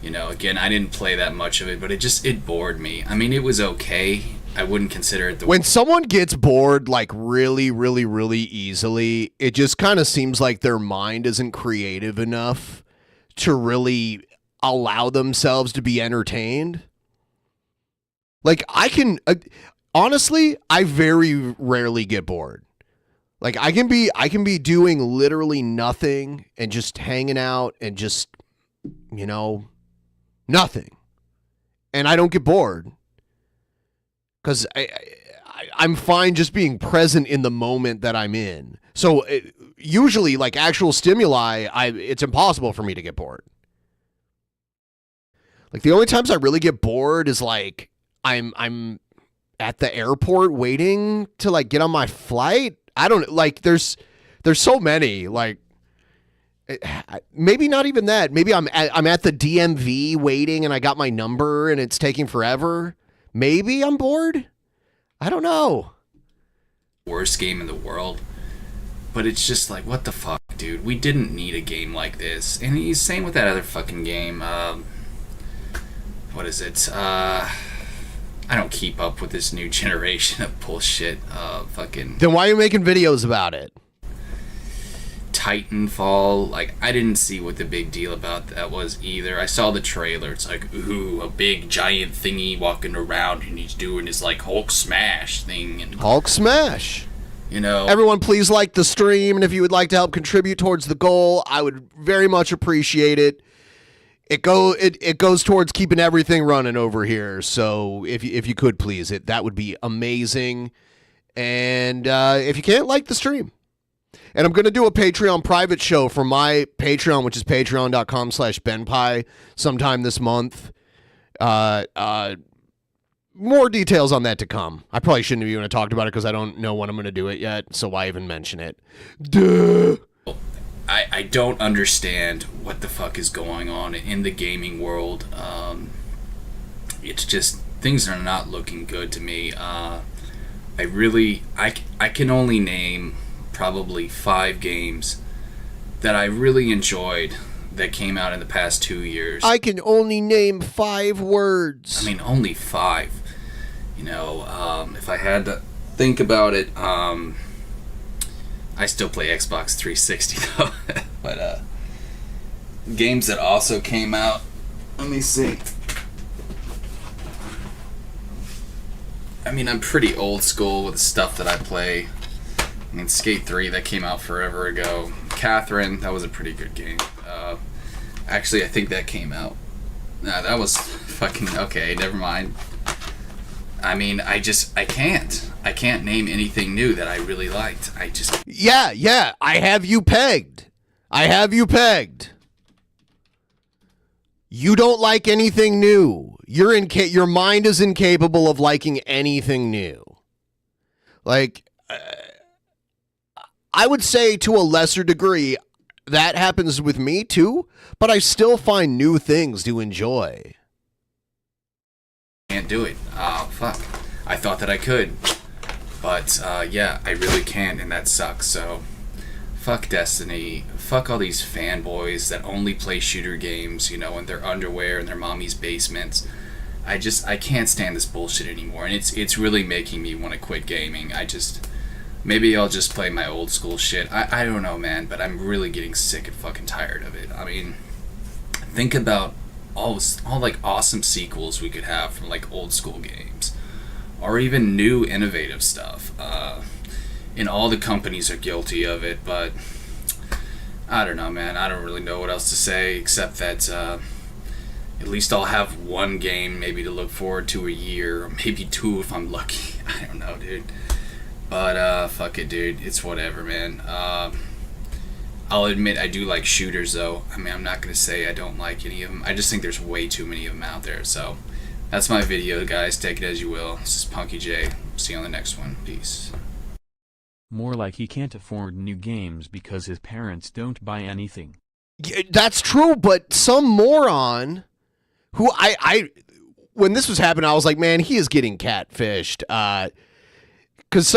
C: You know, again, I didn't play that much of it, but it bored me. I mean, it was okay. I wouldn't consider it the...
B: When someone gets bored, like, really, really, really easily, it just kind of seems like their mind isn't creative enough to really allow themselves to be entertained. Like, I can... honestly, I very rarely get bored. Like, I can be doing literally nothing and just hanging out and just, you know, nothing. And I don't get bored. Because I'm fine just being present in the moment that I'm in. So usually, like, actual stimuli, it's impossible for me to get bored. Like, the only times I really get bored is, like, I'm at the airport waiting to, like, get on my flight. I don't, like, there's so many, like, maybe not even that. Maybe I'm at the DMV waiting and I got my number and it's taking forever. Maybe I'm bored. I don't know.
C: Worst game in the world. But it's just like, what the fuck, dude? We didn't need a game like this. And he's same with that other fucking game. What is it? I don't keep up with this new generation of bullshit. Fucking.
B: Then why are you making videos about it?
C: Titanfall, like, I didn't see what the big deal about that was either. I saw the trailer. It's like, ooh, a big giant thingy walking around, and he's doing his, like, Hulk smash thing. And
B: Hulk smash.
C: you know,
B: Everyone, please like the stream, and if you would like to help contribute towards the goal, I would very much appreciate it. It goes towards keeping everything running over here. So if you could please that would be amazing. And if you can't, like the stream. And I'm going to do a Patreon private show for my Patreon, which is patreon.com/benpie sometime this month. More details on that to come. I probably shouldn't have even talked about it because I don't know when I'm going to do it yet, so why even mention it? Duh.
C: I don't understand what the fuck is going on in the gaming world. It's just, things are not looking good to me. I can only name probably 5 games that I really enjoyed that came out in the past 2 years.
B: I can only name 5 words.
C: I mean, only 5. You know, if I had to think about it, I still play Xbox 360 though. But games that also came out, let me see. I mean, I'm pretty old school with the stuff that I play. I mean, Skate 3, that came out forever ago. Catherine, that was a pretty good game. Actually, I think that came out. Nah, that was fucking okay. Never mind. I mean, I can't name anything new that I really liked.
B: Yeah. I have you pegged. You don't like anything new. Your mind is incapable of liking anything new. Like, I would say to a lesser degree, that happens with me too, but I still find new things to enjoy.
C: Can't do it. Oh, fuck. I thought that I could. But, yeah, I really can't, and that sucks, so... Fuck Destiny. Fuck all these fanboys that only play shooter games, you know, in their underwear in their mommy's basements. I can't stand this bullshit anymore, and it's really making me want to quit gaming. Maybe I'll just play my old school shit. I don't know, man, but I'm really getting sick and fucking tired of it. I mean, think about all like awesome sequels we could have from like old school games, or even new innovative stuff. And all the companies are guilty of it, but I don't know, man. I don't really know what else to say except that at least I'll have one game maybe to look forward to a year, or maybe 2 if I'm lucky. I don't know, dude. But fuck it, dude. It's whatever, man. I'll admit I do like shooters, though. I mean, I'm not gonna say I don't like any of them. I just think there's way too many of them out there. So that's my video, guys. Take it as you will. This is Punky J. See you on the next one. Peace.
D: More like he can't afford new games because his parents don't buy anything.
B: Yeah, that's true, but some moron who when this was happening, I was like, man, he is getting catfished. Because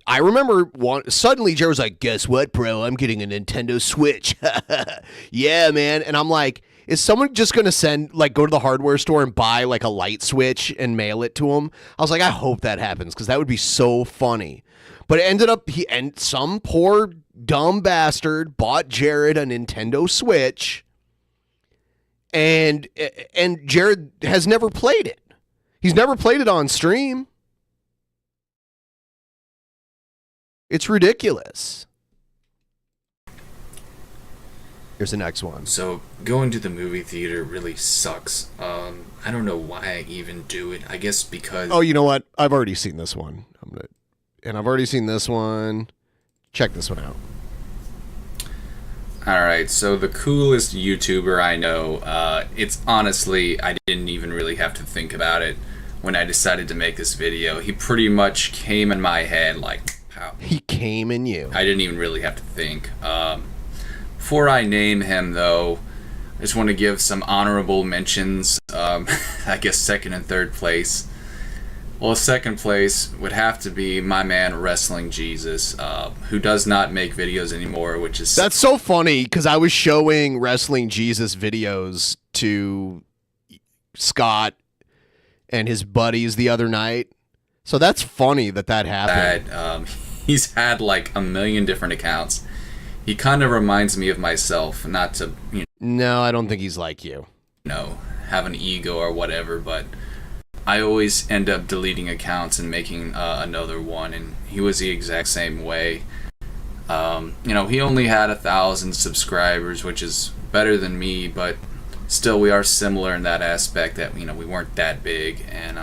B: I remember suddenly Jared was like, guess what, bro? I'm getting a Nintendo Switch. Yeah, man. And I'm like, is someone just going to go to the hardware store and buy like a light switch and mail it to him? I was like, I hope that happens because that would be so funny. But it ended up, some poor dumb bastard bought Jared a Nintendo Switch, and Jared has never played it. He's never played it on stream. It's ridiculous. Here's the next one.
C: So, going to the movie theater really sucks. I don't know why I even do it. I guess because...
B: Oh, you know what? I've already seen this one. I've already seen this one. Check this one out.
C: Alright, so the coolest YouTuber I know, it's honestly, I didn't even really have to think about it when I decided to make this video. He pretty much came in my head like, pow.
B: He came in you.
C: I didn't even really have to think. Before I name him, though, I just want to give some honorable mentions. I guess second and third place. Well, second place would have to be my man Wrestling Jesus, who does not make videos anymore, which is...
B: That's so funny, because I was showing Wrestling Jesus videos to Scott and his buddies the other night. So that's funny that happened.
C: He's had like a million different accounts. He kind of reminds me of myself, not to,
B: No, I don't think he's like you.
C: Have an ego or whatever, but I always end up deleting accounts and making another one, and he was the exact same way. He only had 1,000 subscribers, which is better than me, but still we are similar in that aspect that, we weren't that big, and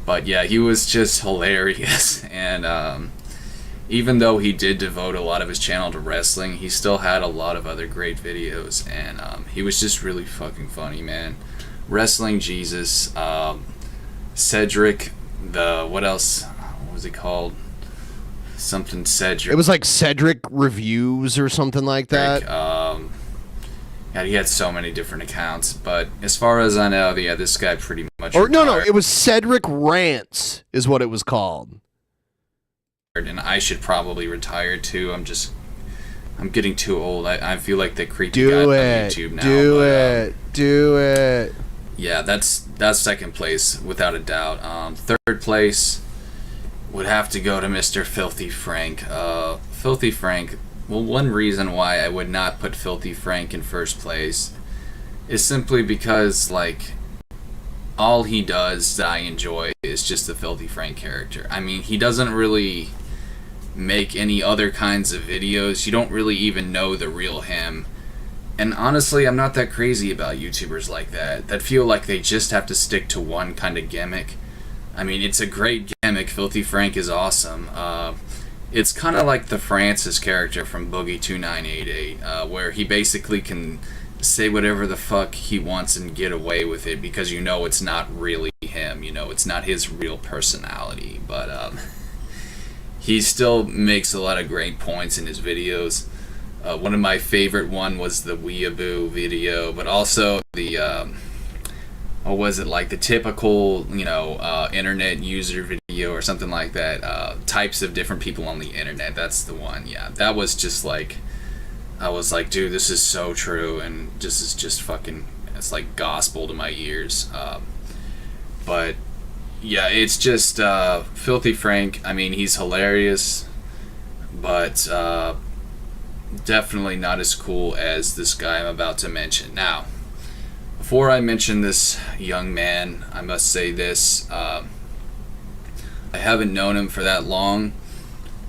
C: but yeah, he was just hilarious, and even though he did devote a lot of his channel to wrestling, he still had a lot of other great videos, and he was just really fucking funny, man. Wrestling Jesus, Cedric, what else? What was he called? Something Cedric.
B: It was like Cedric Reviews or something like that.
C: Yeah, he had so many different accounts, but as far as I know, yeah, this guy pretty much.
B: Or no, it was Cedric Rants, is what it was called.
C: And I should probably retire too. I'm getting too old. I feel like the creepy guy on YouTube now.
B: Do it.
C: Yeah, that's second place without a doubt. Third place would have to go to Mr. Filthy Frank. Filthy Frank. Well, one reason why I would not put Filthy Frank in first place is simply because, like, all he does that I enjoy is just the Filthy Frank character. I mean, he doesn't really make any other kinds of videos. You don't really even know the real him. And honestly, I'm not that crazy about YouTubers like that feel like they just have to stick to one kind of gimmick. I mean, it's a great gimmick. Filthy Frank is awesome. It's kind of like the Francis character from Boogie 2988, where he basically can say whatever the fuck he wants and get away with it because it's not really him. It's not his real personality. But he still makes a lot of great points in his videos. One of my favorite one was the Weeaboo video, but also the what was it, like the typical internet user video or something like that, types of different people on the internet. That's the one. Yeah, that was just like, I was like, dude, this is so true, and this is just fucking, it's like gospel to my ears. But yeah, it's just Filthy Frank. I mean, he's hilarious, but definitely not as cool as this guy I'm about to mention. Now, before I mention this young man, I must say this. I haven't known him for that long,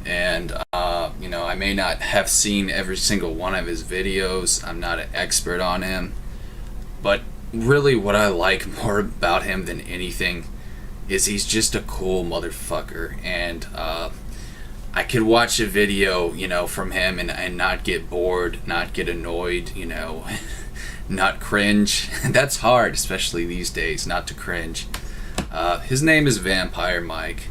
C: and I may not have seen every single one of his videos. I'm not an expert on him, but really what I like more about him than anything is he's just a cool motherfucker, and I could watch a video, from him and not get bored, not get annoyed, not cringe. That's hard, especially these days, not to cringe. His name is Vampire Mike.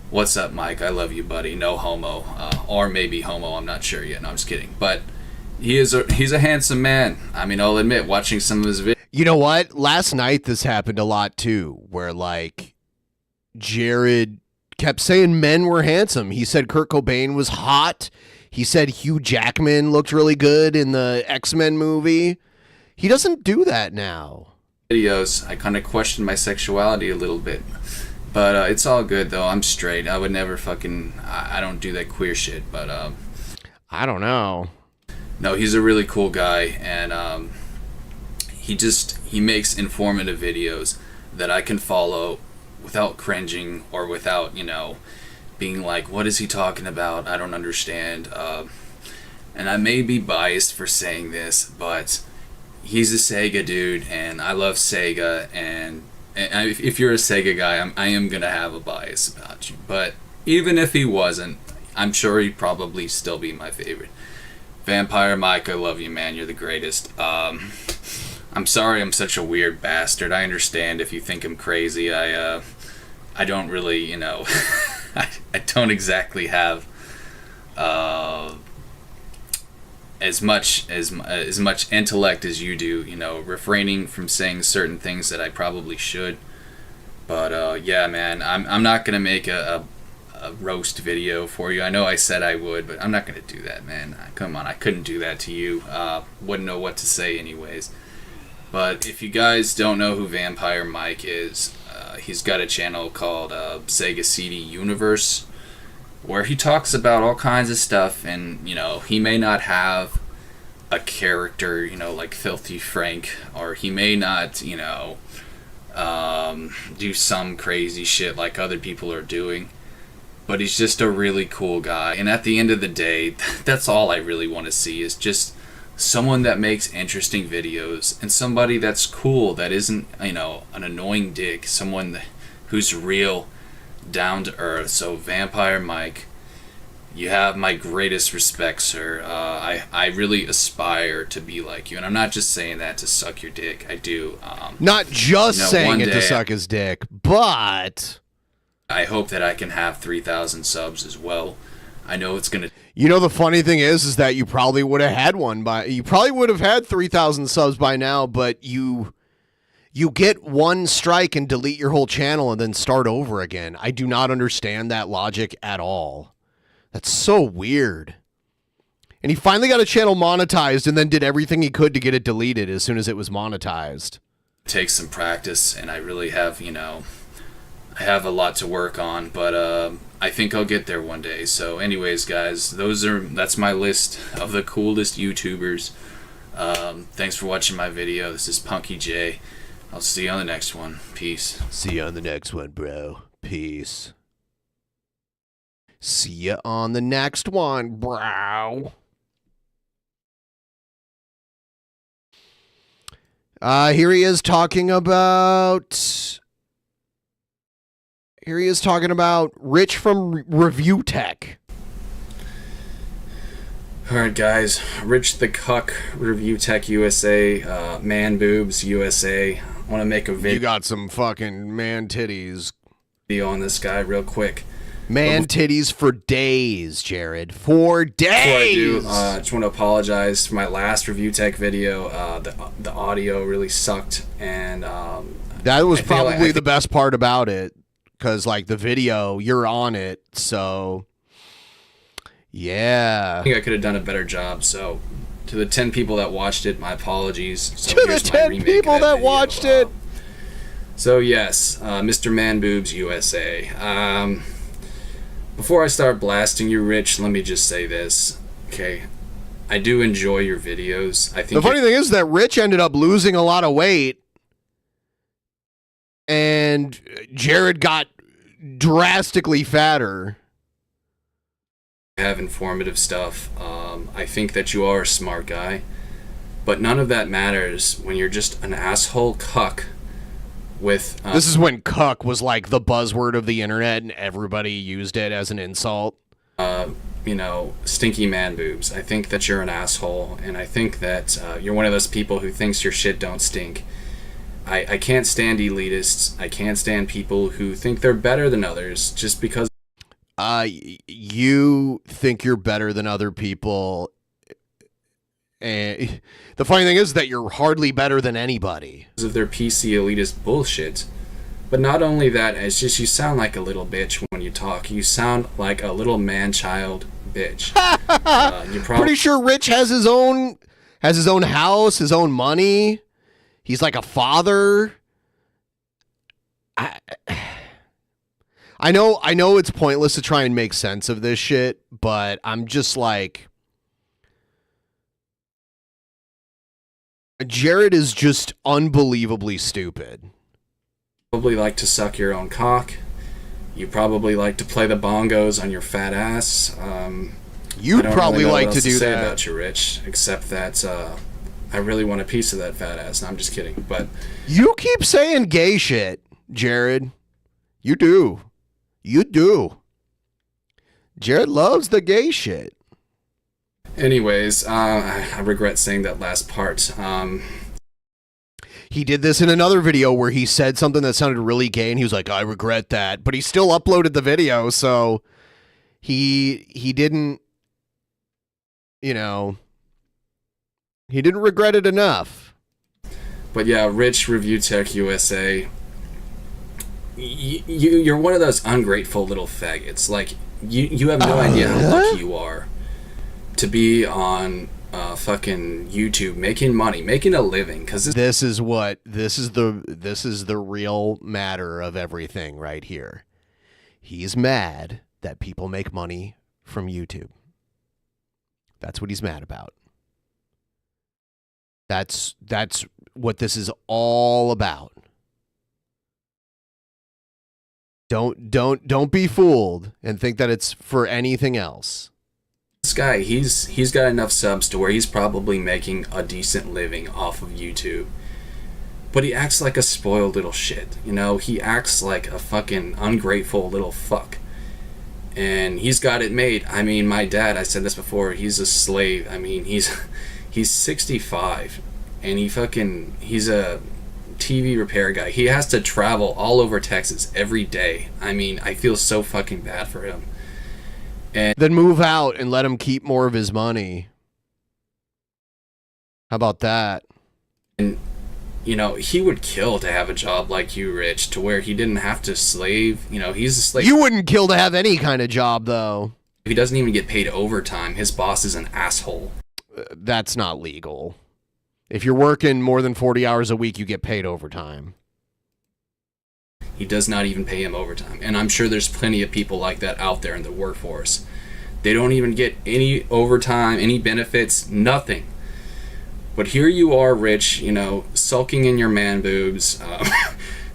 C: What's up, Mike? I love you, buddy. No homo. Or maybe homo, I'm not sure yet. No, I'm just kidding. But he's a handsome man. I mean, I'll admit, watching some of his videos.
B: You know what? Last night this happened a lot too, where like Jared kept saying men were handsome. He said Kurt Cobain was hot. He said Hugh Jackman looked really good in the X-Men movie. He doesn't do that now.
C: Videos, I kind of questioned my sexuality a little bit. But it's all good, though. I'm straight. I would never I don't do that queer shit, but
B: I don't know.
C: No, he's a really cool guy, and he makes informative videos that I can follow without cringing or without, being like, what is he talking about? I don't understand. And I may be biased for saying this, but he's a Sega dude, and I love Sega, and if you're a Sega guy, I am going to have a bias about you. But even if he wasn't, I'm sure he'd probably still be my favorite. Vampire Mike, I love you, man. You're the greatest. I'm sorry I'm such a weird bastard. I understand if you think I'm crazy. I don't really, I don't exactly have as much intellect as you do, refraining from saying certain things that I probably should. But yeah, man, I'm not gonna make a roast video for you. I know I said I would, but I'm not gonna do that, man. Come on, I couldn't do that to you. Wouldn't know what to say anyways. But if you guys don't know who Vampire Mike is, he's got a channel called Sega CD Universe, where he talks about all kinds of stuff, and you know, he may not have a character, you know, like Filthy Frank, or he may not, you know, do some crazy shit like other people are doing, but he's just a really cool guy. And at the end of the day, that's all I really want to see, is just someone that makes interesting videos, and somebody that's cool, that isn't, you know, an annoying dick, someone who's real, down to earth. So Vampire Mike, you have my greatest respect, sir. I really aspire to be like you, and I'm not just saying that to suck your dick. I do.
B: Not just
C: you know,
B: saying it to suck his dick, but
C: I hope that I can have 3,000 subs as well. I know it's gonna.
B: You know, the funny thing is that you probably would have had you probably would have had 3,000 subs by now, but you get one strike and delete your whole channel and then start over again. I do not understand that logic at all. That's so weird. And he finally got a channel monetized and then did everything he could to get it deleted as soon as it was monetized.
C: Take some practice, and I really have, you know, I have a lot to work on, but I think I'll get there one day. So anyways, guys, that's my list of the coolest YouTubers. Thanks for watching my video. This is Punky J. I'll see you on the next one. Peace.
B: See you on the next one, bro. Peace. See you on the next one, bro. Here he is talking about Rich from Review Tech.
C: Alright guys, Rich the Cuck, Review Tech USA, Man Boobs USA. I want to make a video.
B: You got some fucking man titties.
C: Video on this guy real quick.
B: Man titties for days, Jared. For days!
C: Before I do, I just want to apologize for my last Review Tech video. The audio really sucked, and
B: that was probably the best part about it, because like the video, you're on it, so yeah.
C: I think I could have done a better job. So to the 10 people that watched it, my apologies. So
B: to the 10 people that watched it.
C: So yes, Mr. Man Boobs USA. Before I start blasting you, Rich, let me just say this, okay? I do enjoy your videos. I think
B: the funny thing is that Rich ended up losing a lot of weight, and Jared got drastically fatter.
C: Have informative stuff. I think that you are a smart guy, but none of that matters when you're just an asshole cuck. With
B: this is when cuck was like the buzzword of the internet and everybody used it as an insult.
C: You know, stinky man boobs. I think that you're an asshole, and I think that you're one of those people who thinks your shit don't stink. I can't stand elitists. I can't stand people who think they're better than others just because.
B: You think you're better than other people. And the funny thing is that you're hardly better than anybody.
C: Of their PC elitist bullshit. But not only that, it's just you sound like a little bitch when you talk. You sound like a little man-child bitch. You're
B: pretty sure Rich has his own house, his own money. He's like a father. I know it's pointless to try and make sense of this shit, but I'm just like, Jared is just unbelievably stupid.
C: Probably like to suck your own cock. You probably like to play the bongos on your fat ass.
B: You'd probably
C: really
B: like to do that.
C: About you, Rich, except that I really want a piece of that fat ass. No, I'm just kidding. But
B: you keep saying gay shit, Jared. You do. You do. Jared loves the gay shit.
C: Anyways, I regret saying that last part.
B: He did this in another video where he said something that sounded really gay, and he was like, I regret that. But he still uploaded the video, so he didn't, you know, he didn't regret it enough.
C: But yeah, Rich Review Tech USA, you're one of those ungrateful little faggots. Like, you have no idea how lucky you are to be on fucking YouTube making money, making a living, because
B: this is the real matter of everything right here. He's mad that people make money from YouTube. That's what he's mad about. That's what this is all about. Don't be fooled and think that it's for anything else.
C: This guy, he's got enough subs to where he's probably making a decent living off of YouTube. But he acts like a spoiled little shit. You know, he acts like a fucking ungrateful little fuck. And he's got it made. I mean, my dad, I said this before, he's a slave. I mean, he's 65 and he's a TV repair guy. He has to travel all over Texas every day. I mean, I feel so fucking bad for him. And
B: then move out and let him keep more of his money. How about that?
C: And you know, he would kill to have a job like you, Rich, to where he didn't have to slave. You know, he's a slave.
B: You wouldn't kill to have any kind of job, though.
C: He doesn't even get paid overtime. His boss is an asshole.
B: That's not legal. If you're working more than 40 hours a week, you get paid overtime.
C: He does not even pay him overtime. And I'm sure there's plenty of people like that out there in the workforce. They don't even get any overtime, any benefits, nothing. But here you are, Rich, you know, sulking in your man boobs,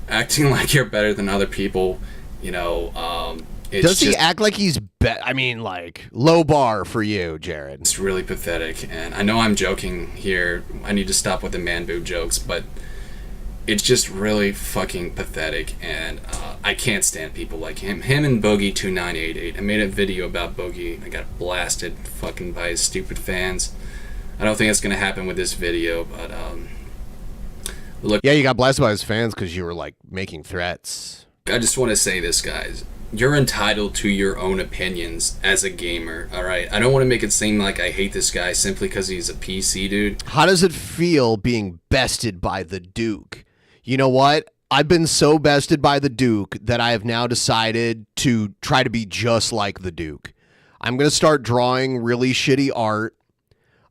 C: acting like you're better than other people, you know.
B: Does he act like he's I mean, like, low bar for you, Jared.
C: It's really pathetic, and I know I'm joking here. I need to stop with the man boob jokes, but it's just really fucking pathetic, and I can't stand people like him. Him and Bogey2988. I made a video about Bogey. I got blasted fucking by his stupid fans. I don't think it's going to happen with this video, but look.
B: Yeah, you got blasted by his fans because you were, like, making threats.
C: I just want to say this, guys. You're entitled to your own opinions as a gamer, all right? I don't want to make it seem like I hate this guy simply because he's a PC dude.
B: How does it feel being bested by the Duke? You know what? I've been so bested by the Duke that I have now decided to try to be just like the Duke. I'm going to start drawing really shitty art.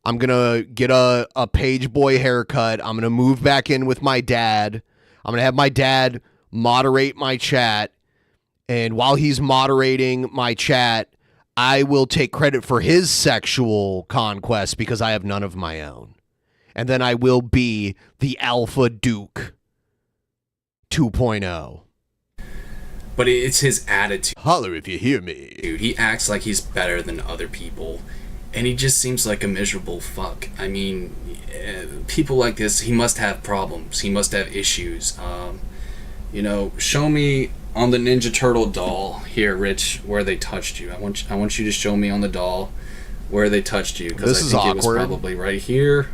B: I'm going to get a page boy haircut. I'm going to move back in with my dad. I'm going to have my dad moderate my chat. And while he's moderating my chat, I will take credit for his sexual conquest because I have none of my own. And then I will be the Alpha Duke 2.0.
C: But it's his attitude.
B: Holler if you hear me.
C: Dude, he acts like he's better than other people. And he just seems like a miserable fuck. I mean, people like this, he must have problems. He must have issues. You know, show me on the Ninja Turtle doll here, Rich, where they touched you. I want you to show me on the doll where they touched you. Because I think it was probably right here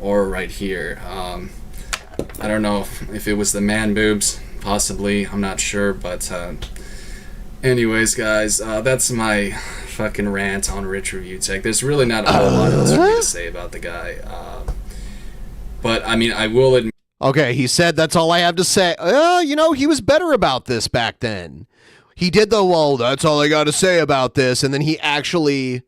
C: or right here. I don't know if it was the man boobs, possibly. I'm not sure, but anyways, guys, that's my fucking rant on Rich Review Tech. There's really not a whole lot else for me to say about the guy. But, I mean, I will admit.
B: Okay, he said that's all I have to say. You know, he was better about this back then. He did the, well, that's all I got to say about this. And then he actually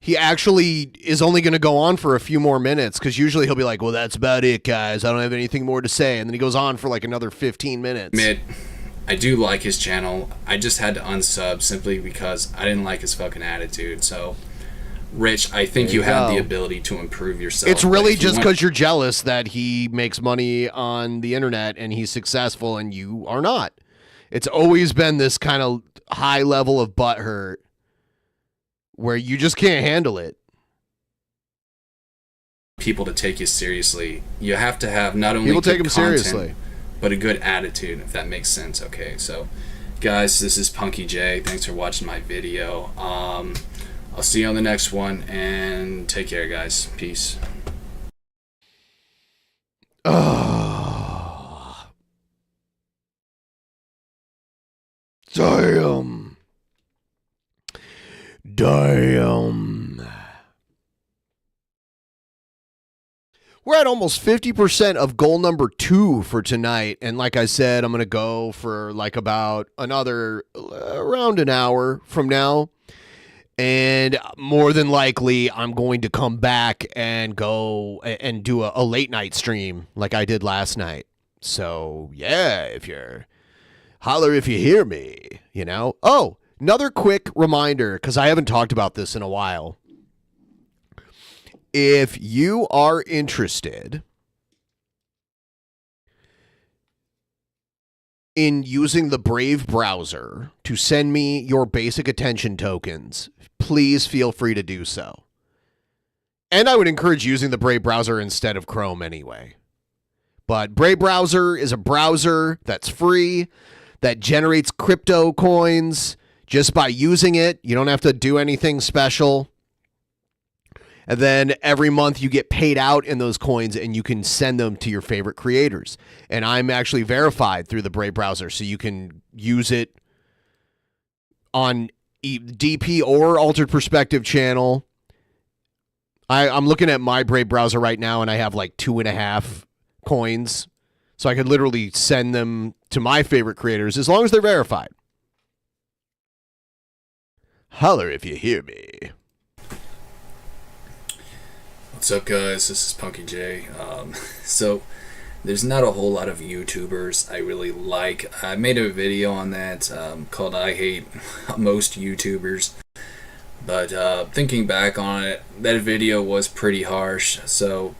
B: is only going to go on for a few more minutes because usually he'll be like, well, that's about it, guys. I don't have anything more to say. And then he goes on for like another 15 minutes.
C: I do like his channel. I just had to unsub simply because I didn't like his fucking attitude. So, Rich, I think you have the ability to improve yourself.
B: It's really just because you're jealous that he makes money on the internet and he's successful and you are not. It's always been this kind of high level of butthurt where you just can't handle it.
C: People to take you seriously. You have to have not only
B: people
C: good
B: take him
C: content,
B: seriously,
C: but a good attitude, if that makes sense. Okay, so guys, this is Punky J. Thanks for watching my video. I'll see you on the next one, and take care, guys. Peace.
B: Oh. Damn. We're at almost 50% of goal number 2 for tonight. And like I said, I'm going to go for like about another around an hour from now. And more than likely, I'm going to come back and go and do a late night stream like I did last night. So, yeah, holler if you hear me, you know. Oh, Another quick reminder, because I haven't talked about this in a while. If you are interested in using the Brave browser to send me your basic attention tokens, please feel free to do so. And I would encourage using the Brave browser instead of Chrome anyway. But Brave browser is a browser that's free, that generates crypto coins just by using it. You don't have to do anything special. And then every month you get paid out in those coins and you can send them to your favorite creators. And I'm actually verified through the Brave browser, so you can use it on DP or Altered Perspective channel. I'm looking at my Brave browser right now, and I have like 2.5 coins. So I could literally send them to my favorite creators as long as they're verified. Holler if you hear me.
C: What's up, guys? This is Punky J. So there's not a whole lot of YouTubers I really like. I made a video on that called I Hate Most YouTubers. But thinking back on it, that video was pretty harsh. So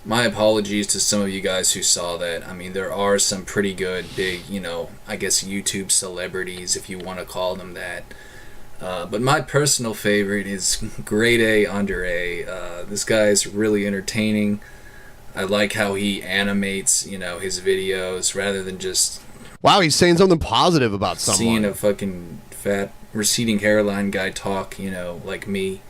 C: my apologies to some of you guys who saw that. I mean, there are some pretty good, big, I guess YouTube celebrities, if you want to call them that. But my personal favorite is Grade A Under A. This guy is really entertaining. I like how he animates, his videos rather than just...
B: Wow, he's saying something positive about someone.
C: Seeing a fucking fat, receding hairline guy talk, like me.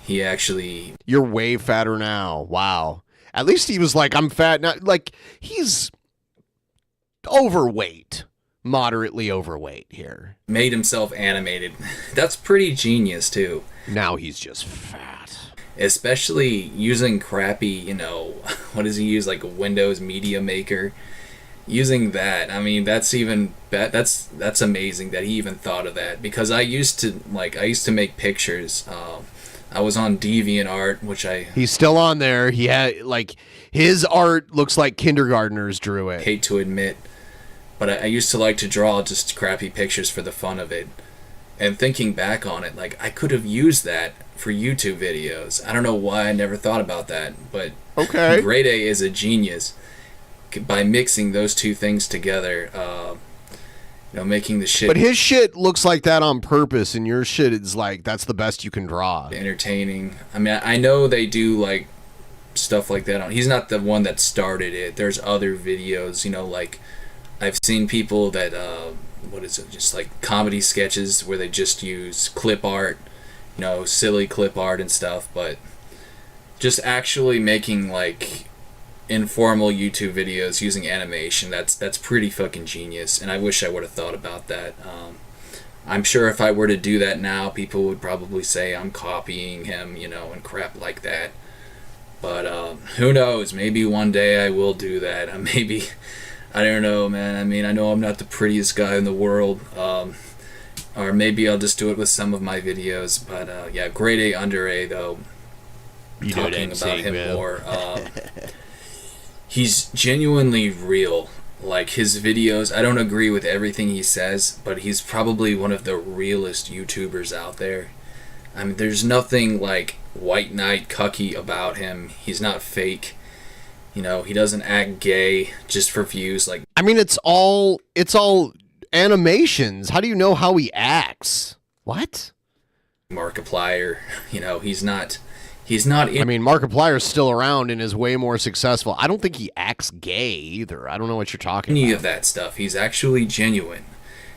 C: He actually...
B: You're way fatter now. Wow. At least he was like, I'm fat now. Like, he's overweight. Moderately overweight here.
C: Made himself animated. That's pretty genius, too.
B: Now he's just fat.
C: Especially using crappy, what does he use? Like a Windows Media Maker. Using that, I mean, that's amazing that he even thought of that. Because I used to make pictures. I was on DeviantArt, which
B: He's still on there. He had, his art looks like kindergartners drew it.
C: Hate to admit. But I used to like to draw just crappy pictures for the fun of it. And thinking back on it, I could have used that for YouTube videos. I don't know why I never thought about that, but
B: okay.
C: Grade A is a genius by mixing those two things together. Making the shit.
B: But his shit looks like that on purpose, and your shit is like that's the best you can draw.
C: Entertaining. I mean, I know they do stuff like that. He's not the one that started it. There's other videos, I've seen people that, just like comedy sketches where they just use clip art, silly clip art and stuff, but just actually making informal YouTube videos using animation, that's pretty fucking genius, and I wish I would have thought about that. I'm sure if I were to do that now, people would probably say I'm copying him, and crap like that. But who knows, maybe one day I will do that. Maybe... I don't know, man. I mean, I know I'm not the prettiest guy in the world, or maybe I'll just do it with some of my videos. But yeah, Grade A Under A though.
B: You
C: talking about him more. He's genuinely real. Like his videos, I don't agree with everything he says, but he's probably one of the realest YouTubers out there. I mean, there's nothing like white knight cucky about him. He's not fake. He doesn't act gay just for views.
B: I mean, it's all animations. How do you know how he acts? What?
C: Markiplier, he's not.
B: I mean, Markiplier's still around and is way more successful. I don't think he acts gay either. I don't know what you're talking about.
C: Any of that stuff. He's actually genuine,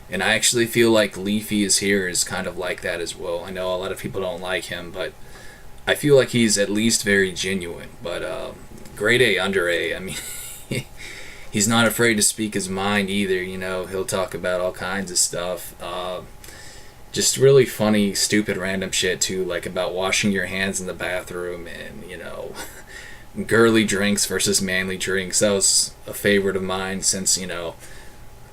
C: and I actually feel like Leafy is here is kind of like that as well. I know a lot of people don't like him, but I feel like he's at least very genuine. But Grade A Under A, I mean, he's not afraid to speak his mind either, he'll talk about all kinds of stuff. Just really funny, stupid, random shit too, like about washing your hands in the bathroom and, girly drinks versus manly drinks. That was a favorite of mine since,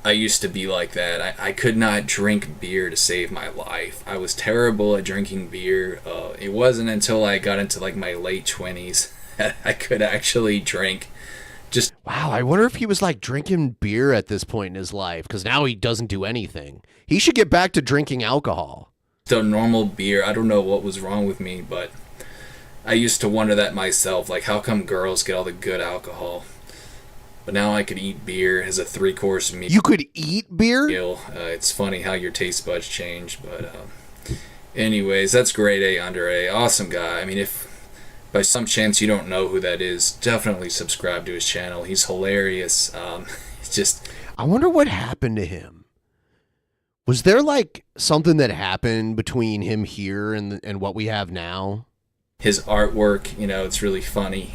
C: I used to be like that. I could not drink beer to save my life. I was terrible at drinking beer. It wasn't until I got into my late 20s I could actually drink Just
B: Wow, I wonder if he was like drinking beer at this point in his life, because now he doesn't do anything. He should get back to drinking alcohol.
C: a normal beer. I don't know what was wrong with me, but I used to wonder that myself. Like, how come girls get all the good alcohol? But now I could eat beer as a 3-course meal.
B: You could eat beer?
C: It's funny how your taste buds change. But anyways, that's grade A under A. Awesome guy. I mean, if by some chance you don't know who that is, definitely subscribe to his channel. He's hilarious. It's just...
B: I wonder what happened to him. Was there like something that happened between him here and what we have now?
C: His artwork, it's really funny.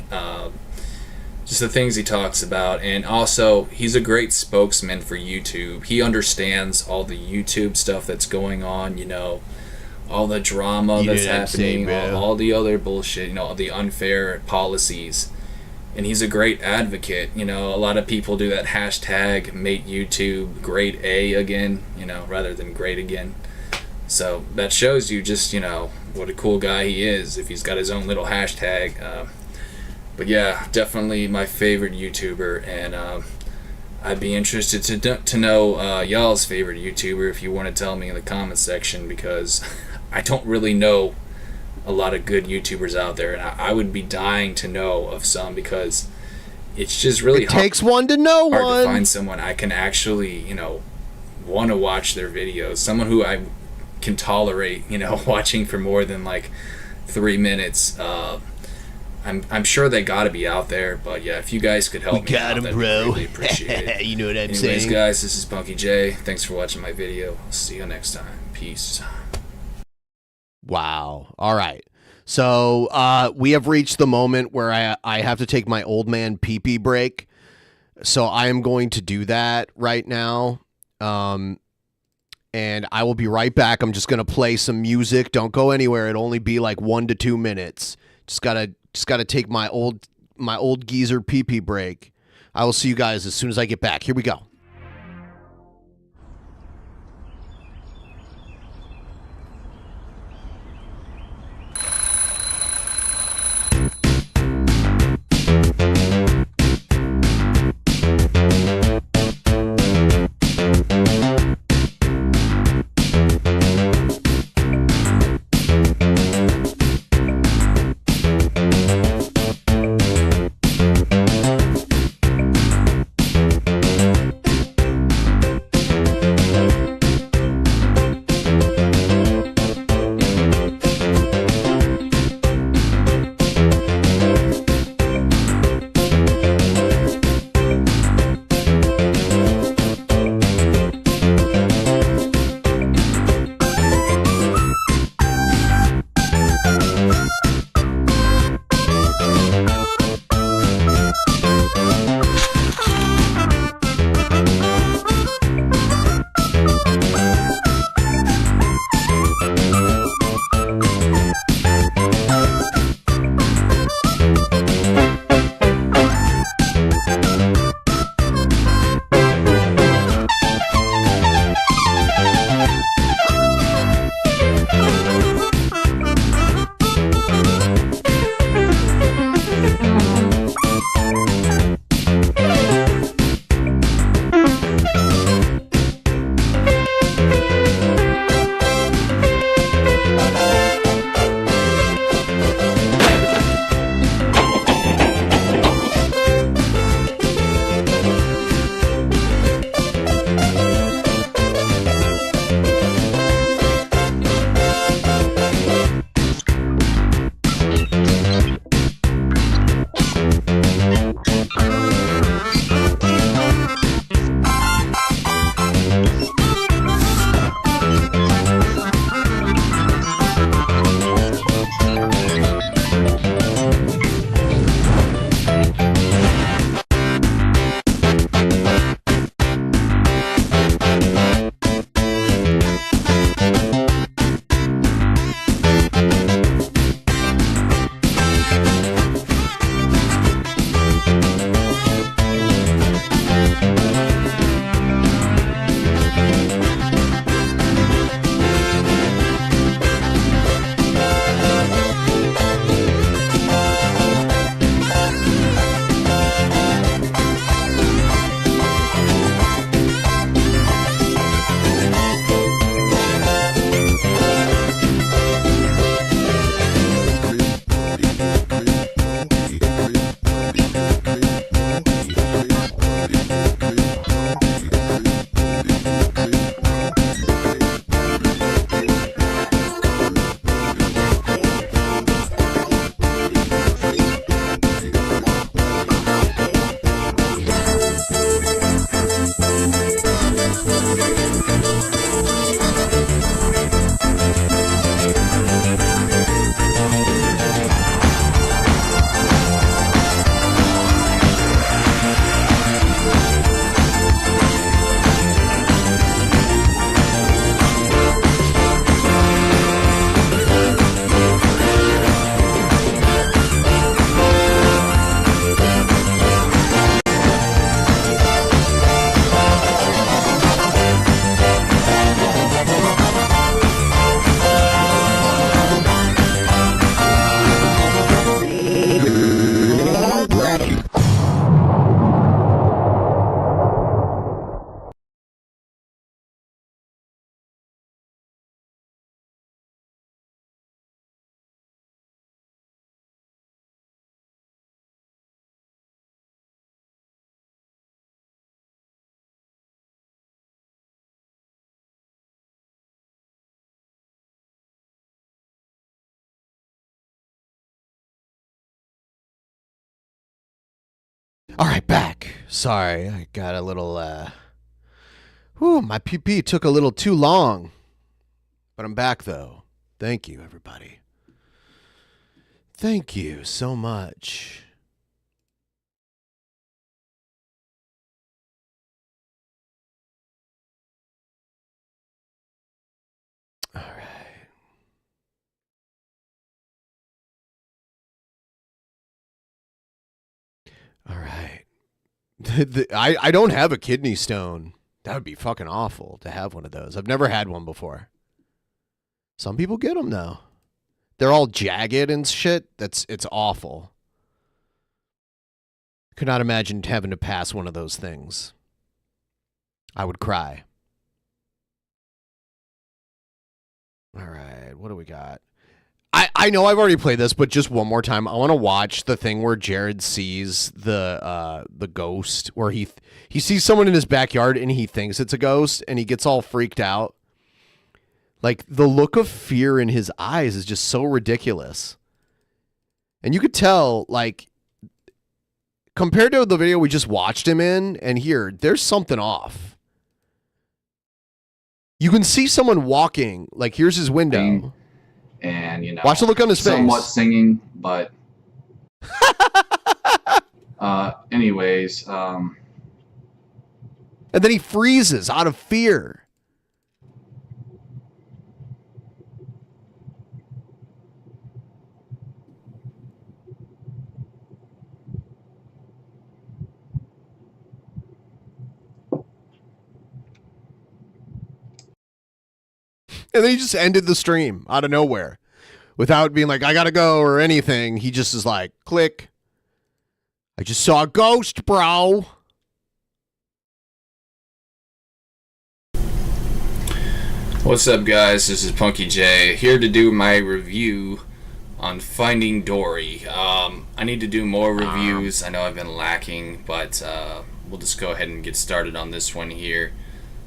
C: Just the things he talks about. And also, he's a great spokesman for YouTube. He understands all the YouTube stuff that's going on, all the drama that's happening, all the other bullshit, all the unfair policies. And he's a great advocate. A lot of people do that hashtag make YouTube grade A again, rather than great again. So that shows you just, what a cool guy he is if he's got his own little hashtag. But yeah, definitely my favorite YouTuber, and I'd be interested to know y'all's favorite YouTuber if you want to tell me in the comments section, because I don't really know a lot of good YouTubers out there, and I would be dying to know of some, because it's just really hard.
B: It takes one to know
C: hard
B: one.
C: To find someone I can actually, want to watch their videos. Someone who I can tolerate, watching for more than like 3 minutes. I'm sure they got to be out there, but yeah, if you guys could help me out, that'd be really appreciated.
B: You know what I'm saying?
C: Anyways, guys, this is Punky J. Thanks for watching my video. I'll see you next time. Peace.
B: Wow. All right. So we have reached the moment where I have to take my old man pee-pee break. So I am going to do that right now. And I will be right back. I'm just going to play some music. Don't go anywhere. It'll only be like 1 to 2 minutes. Just gotta take my old geezer pee-pee break. I will see you guys as soon as I get back. Here we go. All right, back. Sorry, I got a little, my PP took a little too long. But I'm back, though. Thank you, everybody. Thank you so much. All right. All right. I don't have a kidney stone. That would be fucking awful to have one of those. I've never had one before. Some people get them, though. They're all jagged and shit. It's awful. Could not imagine having to pass one of those things. I would cry. All right, what do we got? I know I've already played this, but just one more time. I want to watch the thing where Jared sees the ghost, where he sees someone in his backyard and he thinks it's a ghost and he gets all freaked out. Like, the look of fear in his eyes is just so ridiculous. And you could tell, like, compared to the video we just watched him in and here, there's something off. You can see someone walking, like, here's his window.
E: And, you know,
B: watch the look on his face.
E: Somewhat singing, but anyways,
B: and then he freezes out of fear. And then he just ended the stream out of nowhere without being like, I gotta go or anything. He just is like, click. I just saw a ghost, bro.
C: What's up, guys? This is Punky J, here to do my review on Finding Dory. I need to do more reviews. I know I've been lacking, but we'll just go ahead and get started on this one here.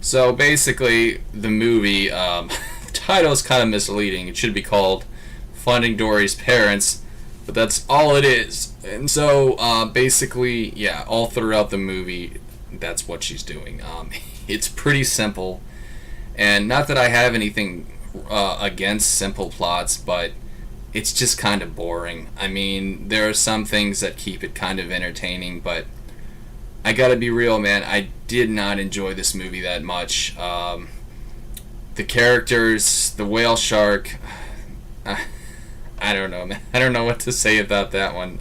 C: So basically, the movie, the title is kind of misleading. It should be called Finding Dory's Parents, but that's all it is. And so basically, yeah, all throughout the movie, that's what she's doing. It's pretty simple, and not that I have anything against simple plots, but it's just kind of boring. I mean, there are some things that keep it kind of entertaining, but I gotta be real, man, I did not enjoy this movie that much. The characters, the whale shark, I don't know, man. I don't know what to say about that one.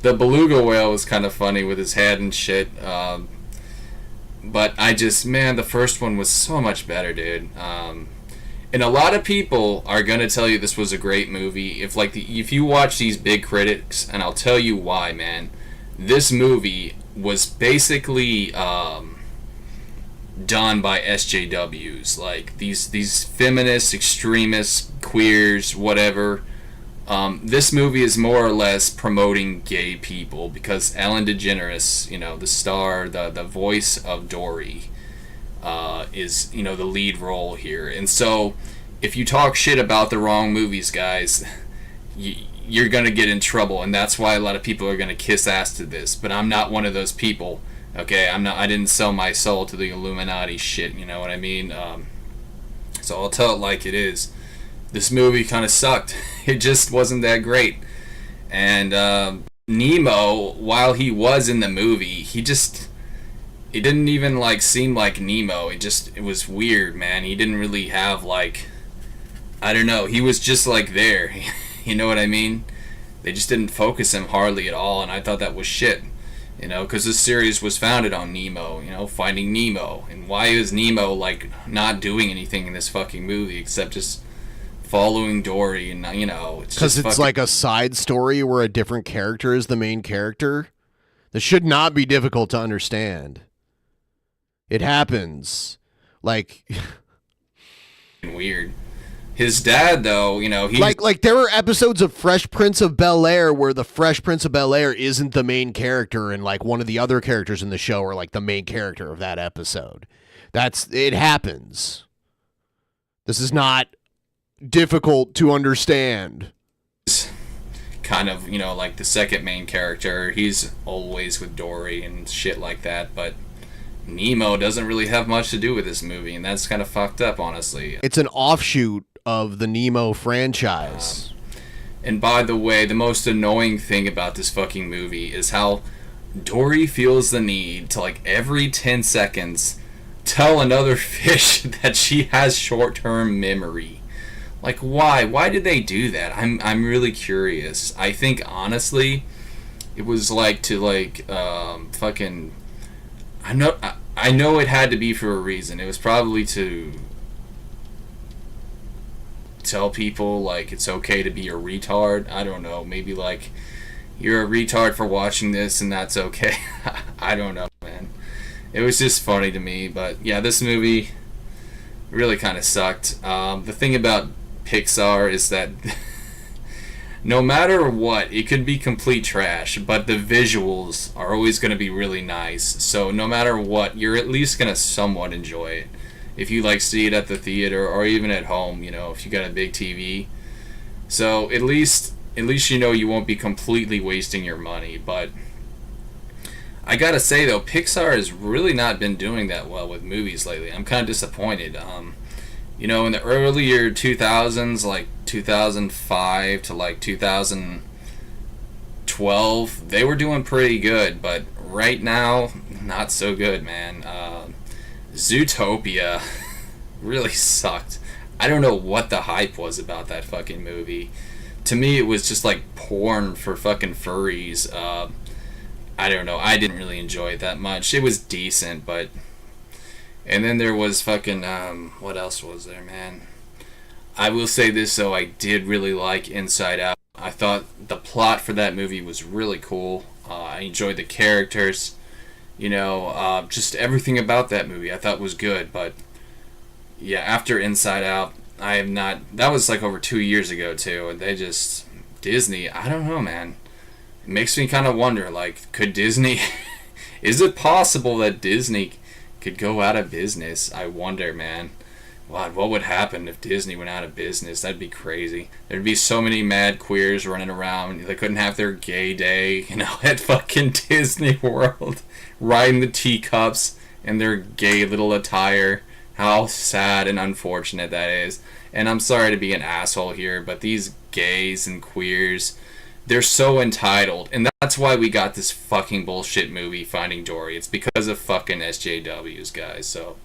C: The beluga whale was kind of funny with his head and shit. But the first one was so much better, dude. And a lot of people are gonna tell you this was a great movie. If you watch these big critics, and I'll tell you why, man. This movie was basically done by SJWs, like these feminists, extremists, queers, whatever. This movie is more or less promoting gay people because Ellen DeGeneres, you know, the star, the voice of Dory, is, you know, the lead role here. And so if you talk shit about the wrong movies, guys, you're gonna get in trouble, and that's why a lot of people are gonna kiss ass to this. But I'm not one of those people. Okay, I didn't sell my soul to the Illuminati shit. You know what I mean? So I'll tell it like it is. This movie kind of sucked. It just wasn't that great. And Nemo, while he was in the movie, it didn't even like seem like Nemo. It was weird, man. He didn't really have like, I don't know. He was just like there. You know what I mean? They just didn't focus him hardly at all, and I thought that was shit. You know, because this series was founded on Nemo, you know, Finding Nemo. And why is Nemo, like, not doing anything in this fucking movie except just following Dory? And, you know, it's just
B: because it's like a side story where a different character is the main character. This should not be difficult to understand. It happens. Like...
C: weird. His dad, though, you know, he
B: like there are episodes of Fresh Prince of Bel-Air where the Fresh Prince of Bel-Air isn't the main character, and like one of the other characters in the show are like the main character of that episode. It happens. This is not difficult to understand.
C: kind of, you know, like the second main character. He's always with Dory and shit like that, but Nemo doesn't really have much to do with this movie, and that's kind of fucked up, honestly.
B: It's an offshoot of the Nemo franchise.
C: And by the way, the most annoying thing about this fucking movie is how Dory feels the need to, like, every 10 seconds tell another fish that she has short-term memory. Like, why? Why did they do that? I'm really curious. I think, honestly, it was like to, like, fucking... I know it had to be for a reason. It was probably to tell people, like, it's okay to be a retard. I don't know. Maybe, like, you're a retard for watching this and that's okay. I don't know, man. It was just funny to me. But, yeah, this movie really kind of sucked. The thing about Pixar is that no matter what, it could be complete trash, but the visuals are always going to be really nice. So no matter what, you're at least going to somewhat enjoy it. If you, like, see it at the theater or even at home, you know, if you got a big TV. So at least you know you won't be completely wasting your money. But I gotta say, though, Pixar has really not been doing that well with movies lately. I'm kind of disappointed. You know, in the earlier 2000s, like 2005 to like 2012, they were doing pretty good, but right now, not so good, man. Zootopia really sucked. I don't know what the hype was about that fucking movie. To me, it was just like porn for fucking furries. I don't know. I didn't really enjoy it that much. It was decent, but... And then there was fucking, what else was there, man? I will say this, though, I did really like Inside Out. I thought the plot for that movie was really cool. I enjoyed the characters. You know, just everything about that movie I thought was good. But, yeah, after Inside Out, I am not... That was like over 2 years ago, too. And they just... Disney, I don't know, man. It makes me kind of wonder, like, could Disney... Is it possible that Disney could go out of business? I wonder, man. What would happen if Disney went out of business? That'd be crazy. There'd be so many mad queers running around. They couldn't have their gay day, you know, at fucking Disney World, riding the teacups in their gay little attire. How sad and unfortunate that is. And I'm sorry to be an asshole here, but these gays and queers, they're so entitled. And that's why we got this fucking bullshit movie, Finding Dory. It's because of fucking SJWs, guys. So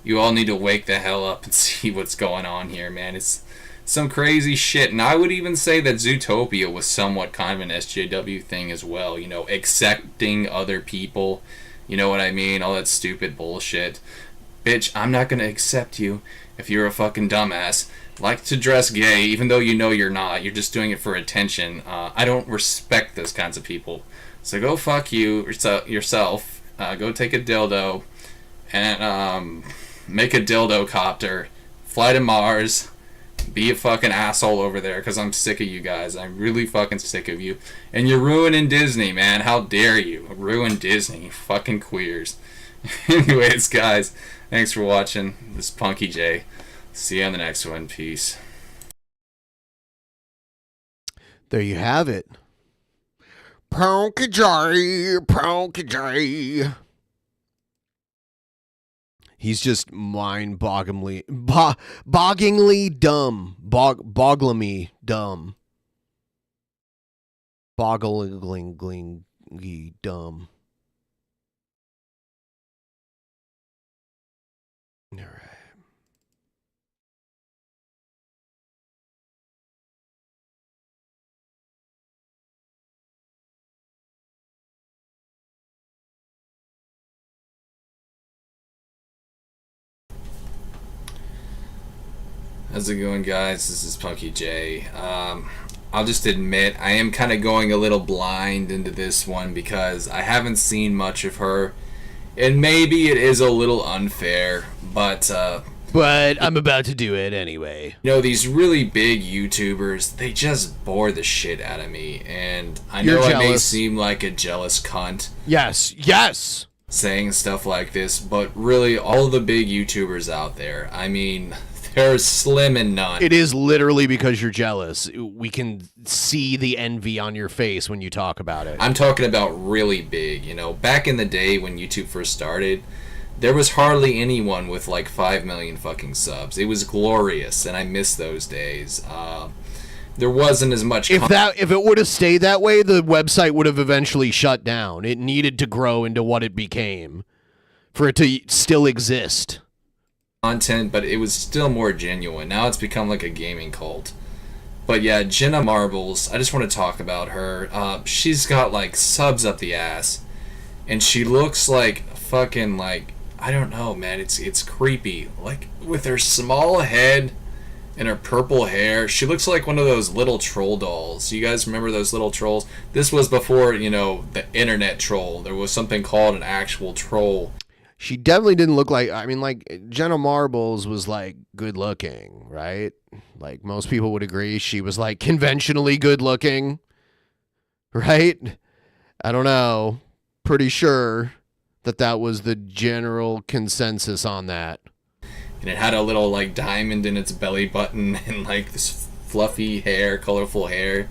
C: you all need to wake the hell up and see what's going on here, man. It's some crazy shit. And I would even say that Zootopia was somewhat kind of an SJW thing as well. You know, accepting other people. You know what I mean? All that stupid bullshit. Bitch, I'm not going to accept you if you're a fucking dumbass. Like to dress gay, even though you know you're not. You're just doing it for attention. I don't respect those kinds of people. So go fuck you yourself. Go take a dildo and make a dildo copter. Fly to Mars. Be a fucking asshole over there, because I'm sick of you guys. I'm really fucking sick of you. And you're ruining Disney, man. How dare you ruin Disney? Fucking queers. Anyways, guys, thanks for watching. This is Punky J. See you on the next one. Peace.
B: There you have it. Punky J, Punky J. He's just mind-bogglingly dumb. Bogglingly dumb. Bogglingly dumb. All right.
C: How's it going, guys? This is Punky J. I'll just admit I am kind of going a little blind into this one because I haven't seen much of her, and maybe it is a little unfair, but
B: I'm about to do it anyway.
C: You know, these really big YouTubers, they just bore the shit out of me, and I know I may seem like a jealous cunt.
B: Yes.
C: Saying stuff like this, but really, all the big YouTubers out there, I mean, They're slim and none.
B: It is literally because you're jealous. We can see the envy on your face when you talk about it.
C: I'm talking about really big. You know, back in the day when YouTube first started, there was hardly anyone with like 5 million fucking subs. It was glorious, and I miss those days. There wasn't as much.
B: If it would have stayed that way, the website would have eventually shut down. It needed to grow into what it became for it to still exist.
C: Content, but it was still more genuine. Now it's become like a gaming cult. But yeah, Jenna Marbles, I just want to talk about her. She's got like subs up the ass, and she looks like fucking like, I don't know, man. It's creepy. Like with her small head and her purple hair, she looks like one of those little troll dolls. You guys remember those little trolls? This was before, you know, the internet troll. There was something called an actual troll.
B: She definitely didn't look like, I mean, like, Jenna Marbles was, like, good looking, right? Like, most people would agree she was, like, conventionally good looking, right? I don't know. Pretty sure that was the general consensus on that.
C: And it had a little, like, diamond in its belly button and, like, this fluffy hair, colorful hair.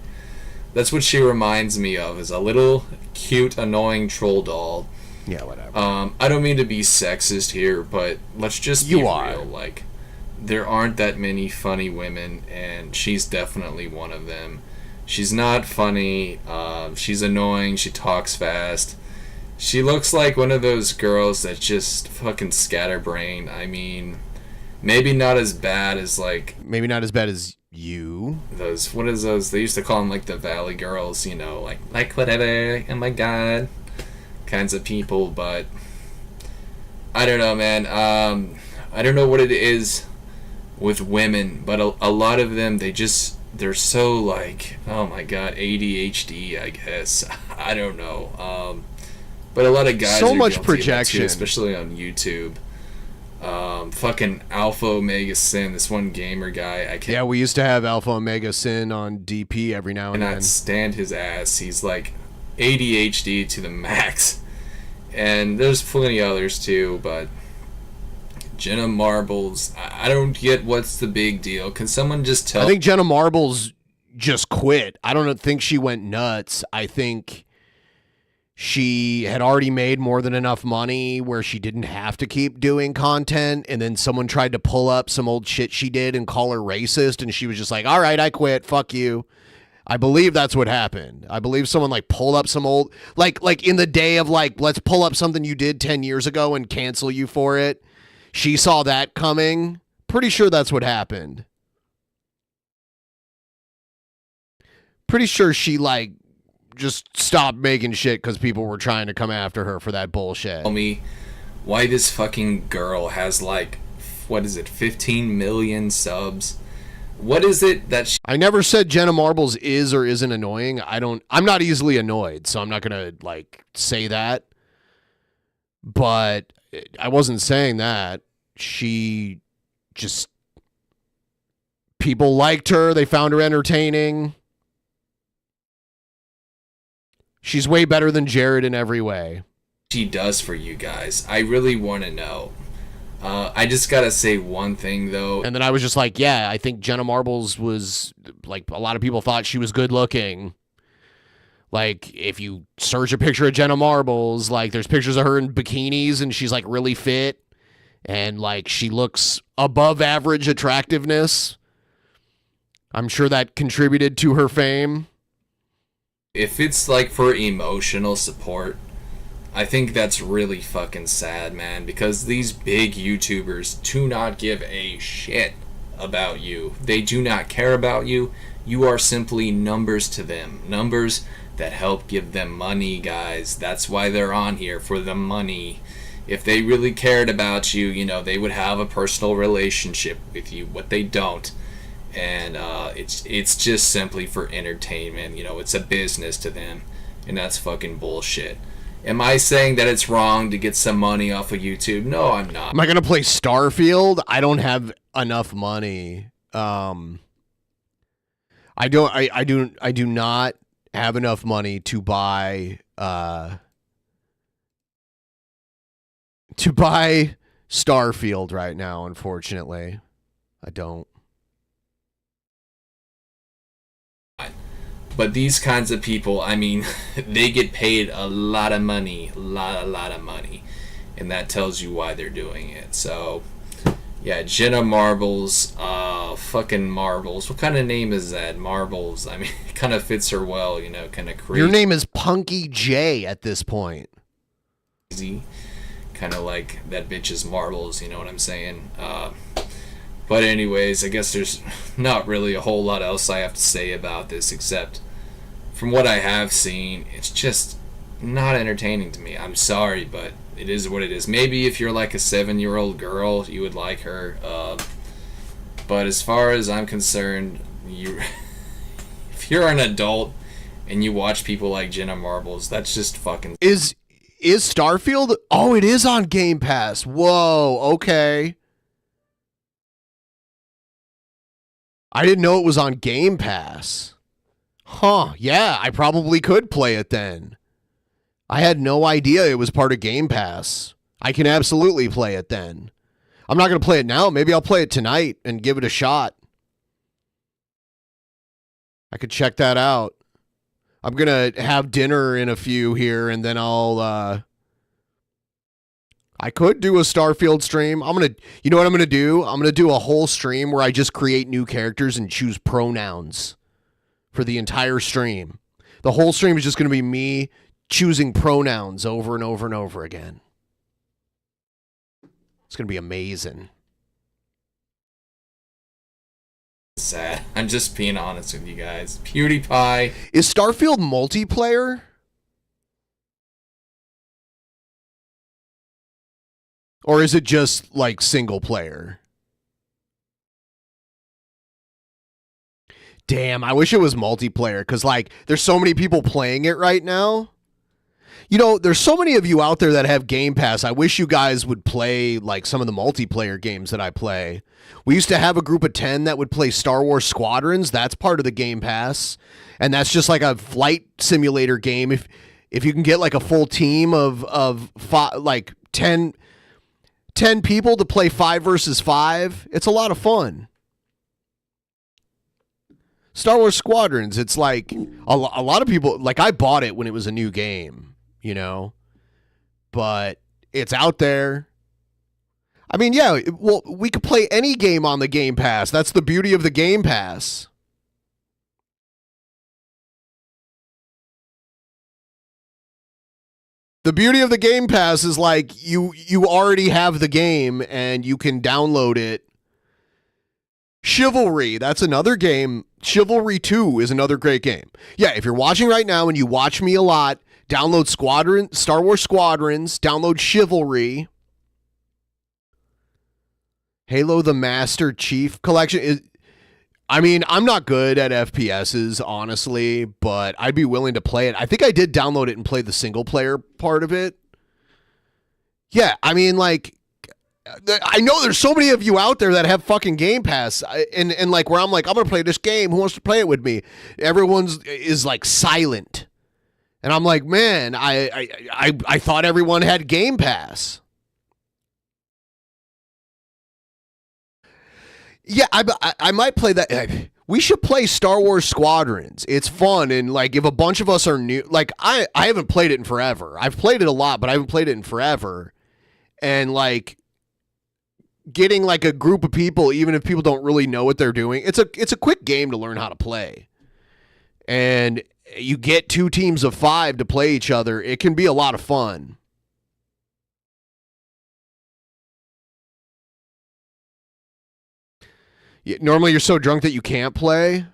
C: That's what she reminds me of, is a little cute, annoying troll doll.
B: Yeah, whatever.
C: I don't mean to be sexist here, but let's just be real. Like, there aren't that many funny women, and she's definitely one of them. She's not funny. She's annoying. She talks fast. She looks like one of those girls that just fucking scatterbrain. I mean, maybe not as bad as like...
B: Maybe not as bad as you.
C: Those, what is those? They used to call them like the Valley Girls, you know, like whatever, oh my god, kinds of people, but I don't know, man. I don't know what it is with women, but a lot of them, they're so like, oh my god, ADHD, I guess. I don't know. But a lot of guys
B: so
C: are
B: much
C: guilty
B: projection,
C: of it too, especially on YouTube. Fucking Alpha Omega Sin, this one gamer guy.
B: Yeah, we used to have Alpha Omega Sin on DP every now and then.
C: I cannot stand his ass. He's like ADHD to the max. And there's plenty others too, but Jenna Marbles, I don't get what's the big deal. Can someone just tell?
B: I think Jenna Marbles just quit. I don't think she went nuts. I think she had already made more than enough money where she didn't have to keep doing content, and then someone tried to pull up some old shit she did and call her racist, and she was just like, all right, I quit, fuck you. I believe that's what happened. I believe someone like pulled up some old, like in the day of like, let's pull up something you did 10 years ago and cancel you for it. She saw that coming. Pretty sure that's what happened. Pretty sure she like just stopped making shit because people were trying to come after her for that bullshit.
C: Tell me why this fucking girl has like, what is it, 15 million subs? What is it that
B: I never said Jenna Marbles is or isn't annoying. I'm not easily annoyed, so I'm not gonna like say that. But I wasn't saying that. She just, people liked her, they found her entertaining. She's way better than Jared in every way.
C: she does for you guys? I really want to know. I just gotta say one thing though.
B: And then I was just like, yeah, I think Jenna Marbles was, like, a lot of people thought she was good looking. Like, if you search a picture of Jenna Marbles, like, there's pictures of her in bikinis and she's, like, really fit. And, like, she looks above average attractiveness. I'm sure that contributed to her fame.
C: If it's, like, for emotional support, I think that's really fucking sad, man, because these big YouTubers do not give a shit about you. They do not care about you. You are simply numbers to them. Numbers that help give them money, guys. That's why they're on here, for the money. If they really cared about you, you know, they would have a personal relationship with you, but they don't. And it's just simply for entertainment. You know, it's a business to them, and that's fucking bullshit. Am I saying that it's wrong to get some money off of YouTube? No, I'm not.
B: Am I gonna play Starfield? I don't have enough money. I do not have enough money to buy Starfield right now, unfortunately. I don't.
C: But these kinds of people, I mean, they get paid a lot of money, a lot of money, and that tells you why they're doing it. So, yeah, Jenna Marbles, fucking Marbles. What kind of name is that? Marbles. I mean, it kind of fits her well, you know, kind of crazy.
B: Your name is Punky J at this point.
C: Kind of like that bitch's Marbles, you know what I'm saying? But anyways, I guess there's not really a whole lot else I have to say about this, except from what I have seen, it's just not entertaining to me. I'm sorry, but it is what it is. Maybe if you're like a 7-year-old girl, you would like her. But as far as I'm concerned, if you're an adult and you watch people like Jenna Marbles, that's just fucking...
B: Is Starfield? Oh, it is on Game Pass. Whoa, okay. I didn't know it was on Game Pass. Huh, yeah, I probably could play it then. I had no idea it was part of Game Pass. I can absolutely play it then. I'm not going to play it now. Maybe I'll play it tonight and give it a shot. I could check that out. I'm going to have dinner in a few here, and then I could do a Starfield stream. You know what I'm going to do? I'm going to do a whole stream where I just create new characters and choose pronouns for the entire stream. The whole stream is just going to be me choosing pronouns over and over and over again. It's going to be amazing.
C: Sad. I'm just being honest with you guys. PewDiePie.
B: Is Starfield multiplayer? Or is it just like single player? Damn, I wish it was multiplayer because like there's so many people playing it right now. You know, there's so many of you out there that have Game Pass. I wish you guys would play like some of the multiplayer games that I play. We used to have a group of 10 that would play Star Wars Squadrons. That's part of the Game Pass. And that's just like a flight simulator game. If you can get like a full team of 10 people to play 5 versus 5, it's a lot of fun. Star Wars Squadrons, it's like a lot of people, like I bought it when it was a new game, you know, but it's out there. I mean, yeah, well, we could play any game on the Game Pass. That's the beauty of the Game Pass. The beauty of the Game Pass is like you already have the game and you can download it. Chivalry, that's another game. Chivalry 2 is another great game. Yeah, if you're watching right now and you watch me a lot, download Star Wars Squadrons, download Chivalry. Halo the Master Chief Collection. I mean, I'm not good at FPSs, honestly, but I'd be willing to play it. I think I did download it and play the single player part of it. Yeah, I mean, like, I know there's so many of you out there that have fucking Game Pass, and like where I'm like, I'm gonna play this game. Who wants to play it with me? Everyone's is like silent, and I'm like, man, I thought everyone had Game Pass. Yeah, I might play that. We should play Star Wars Squadrons. It's fun, and like if a bunch of us are new, like I haven't played it in forever. I've played it a lot, but I haven't played it in forever, and like getting like a group of people, even if people don't really know what they're doing, it's a quick game to learn how to play, and you get 2 teams of 5 to play each other. It can be a lot of fun. Normally you're so drunk that you can't play.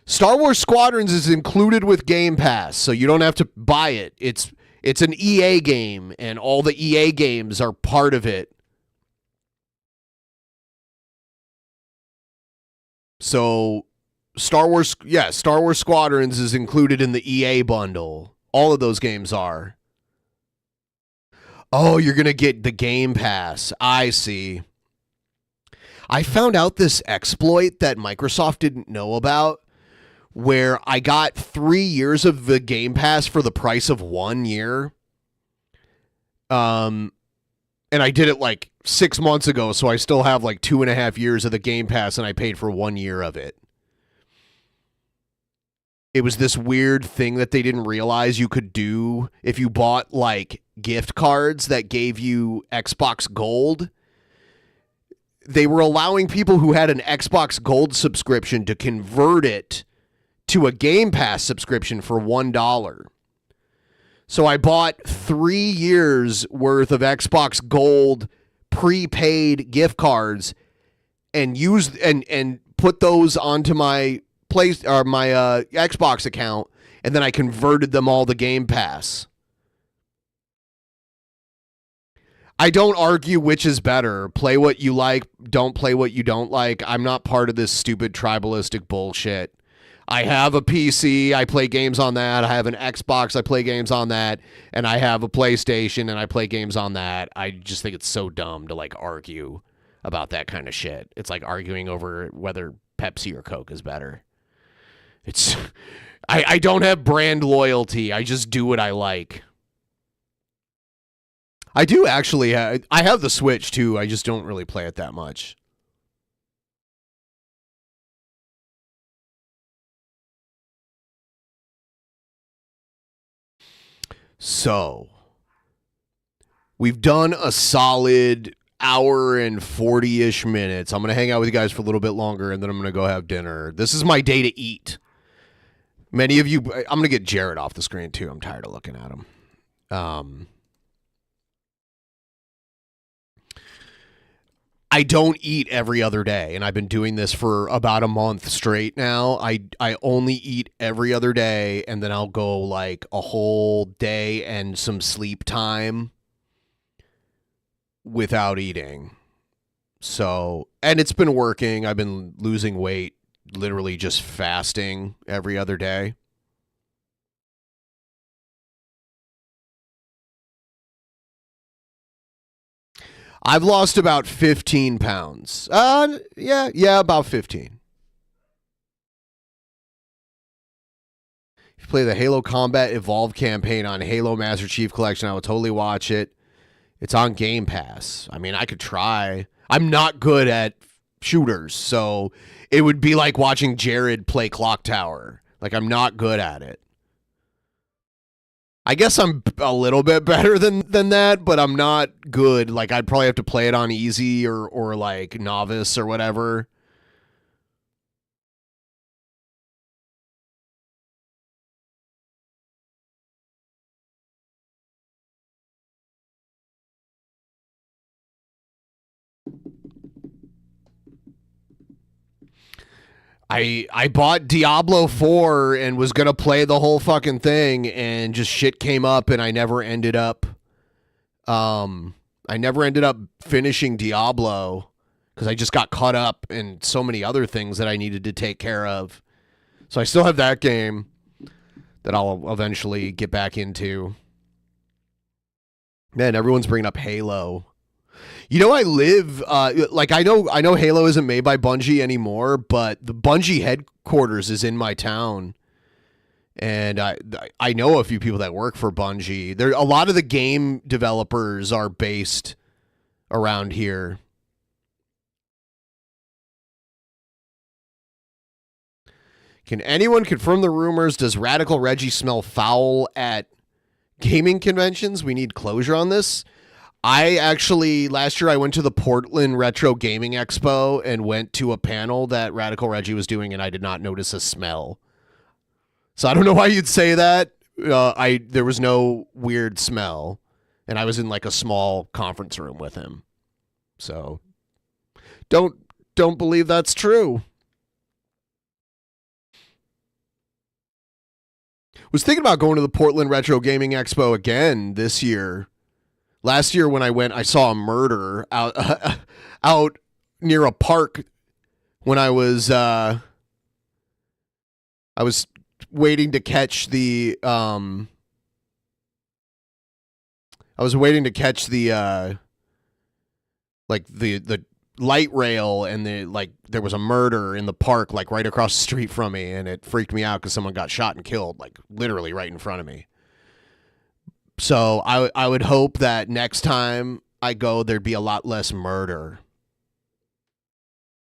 B: Star Wars Squadrons is included with Game Pass, so you don't have to buy it. It's an EA game, and all the EA games are part of it. So Star Wars Squadrons is included in the EA bundle. All of those games are. Oh, you're going to get the Game Pass. I see. I found out this exploit that Microsoft didn't know about, where I got 3 years of the Game Pass for the price of 1 year. And I did it like 6 months ago, so I still have like 2.5 years of the Game Pass, and I paid for 1 year of it. It was this weird thing that they didn't realize you could do if you bought like gift cards that gave you Xbox Gold. They were allowing people who had an Xbox Gold subscription to convert it to a Game Pass subscription for $1. So I bought 3 years worth of Xbox Gold prepaid gift cards and used and put those onto my Xbox account, and then I converted them all to Game Pass. I don't argue which is better. Play what you like, don't play what you don't like. I'm not part of this stupid tribalistic bullshit. I have a PC, I play games on that. I have an Xbox, I play games on that. And I have a PlayStation, and I play games on that. I just think it's so dumb to like argue about that kind of shit. It's like arguing over whether Pepsi or Coke is better. It's I don't have brand loyalty. I just do what I like. I do actually I have the Switch too. I just don't really play it that much. So, we've done a solid hour and 40-ish minutes. I'm going to hang out with you guys for a little bit longer, and then I'm going to go have dinner. This is my day to eat. Many of you, I'm going to get Jared off the screen too. I'm tired of looking at him. I don't eat every other day, and I've been doing this for about a month straight now. I only eat every other day, and then I'll go like a whole day and some sleep time without eating. So, and it's been working. I've been losing weight, literally just fasting every other day. I've lost about 15 pounds. Yeah, about 15. If you play the Halo Combat Evolved campaign on Halo Master Chief Collection, I would totally watch it. It's on Game Pass. I mean, I could try. I'm not good at shooters, so it would be like watching Jared play Clock Tower. Like, I'm not good at it. I guess I'm a little bit better than that, but I'm not good. Like, I'd probably have to play it on easy or like novice or whatever. I bought Diablo 4 and was going to play the whole fucking thing, and just shit came up, and I never ended up finishing Diablo because I just got caught up in so many other things that I needed to take care of. So I still have that game that I'll eventually get back into. Man, everyone's bringing up Halo. You know, I live, I know Halo isn't made by Bungie anymore, but the Bungie headquarters is in my town. And I know a few people that work for Bungie. A lot of the game developers are based around here. Can anyone confirm the rumors? Does Radical Reggie smell foul at gaming conventions? We need closure on this. I actually, last year I went to the Portland Retro Gaming Expo and went to a panel that Radical Reggie was doing, and I did not notice a smell. So I don't know why you'd say that. There was no weird smell, and I was in like a small conference room with him. So don't believe that's true. Was thinking about going to the Portland Retro Gaming Expo again this year. Last year when I went, I saw a murder out near a park when I was waiting to catch the the light rail, and there was a murder in the park like right across the street from me, and it freaked me out because someone got shot and killed like literally right in front of me. So I would hope that next time I go, there'd be a lot less murder.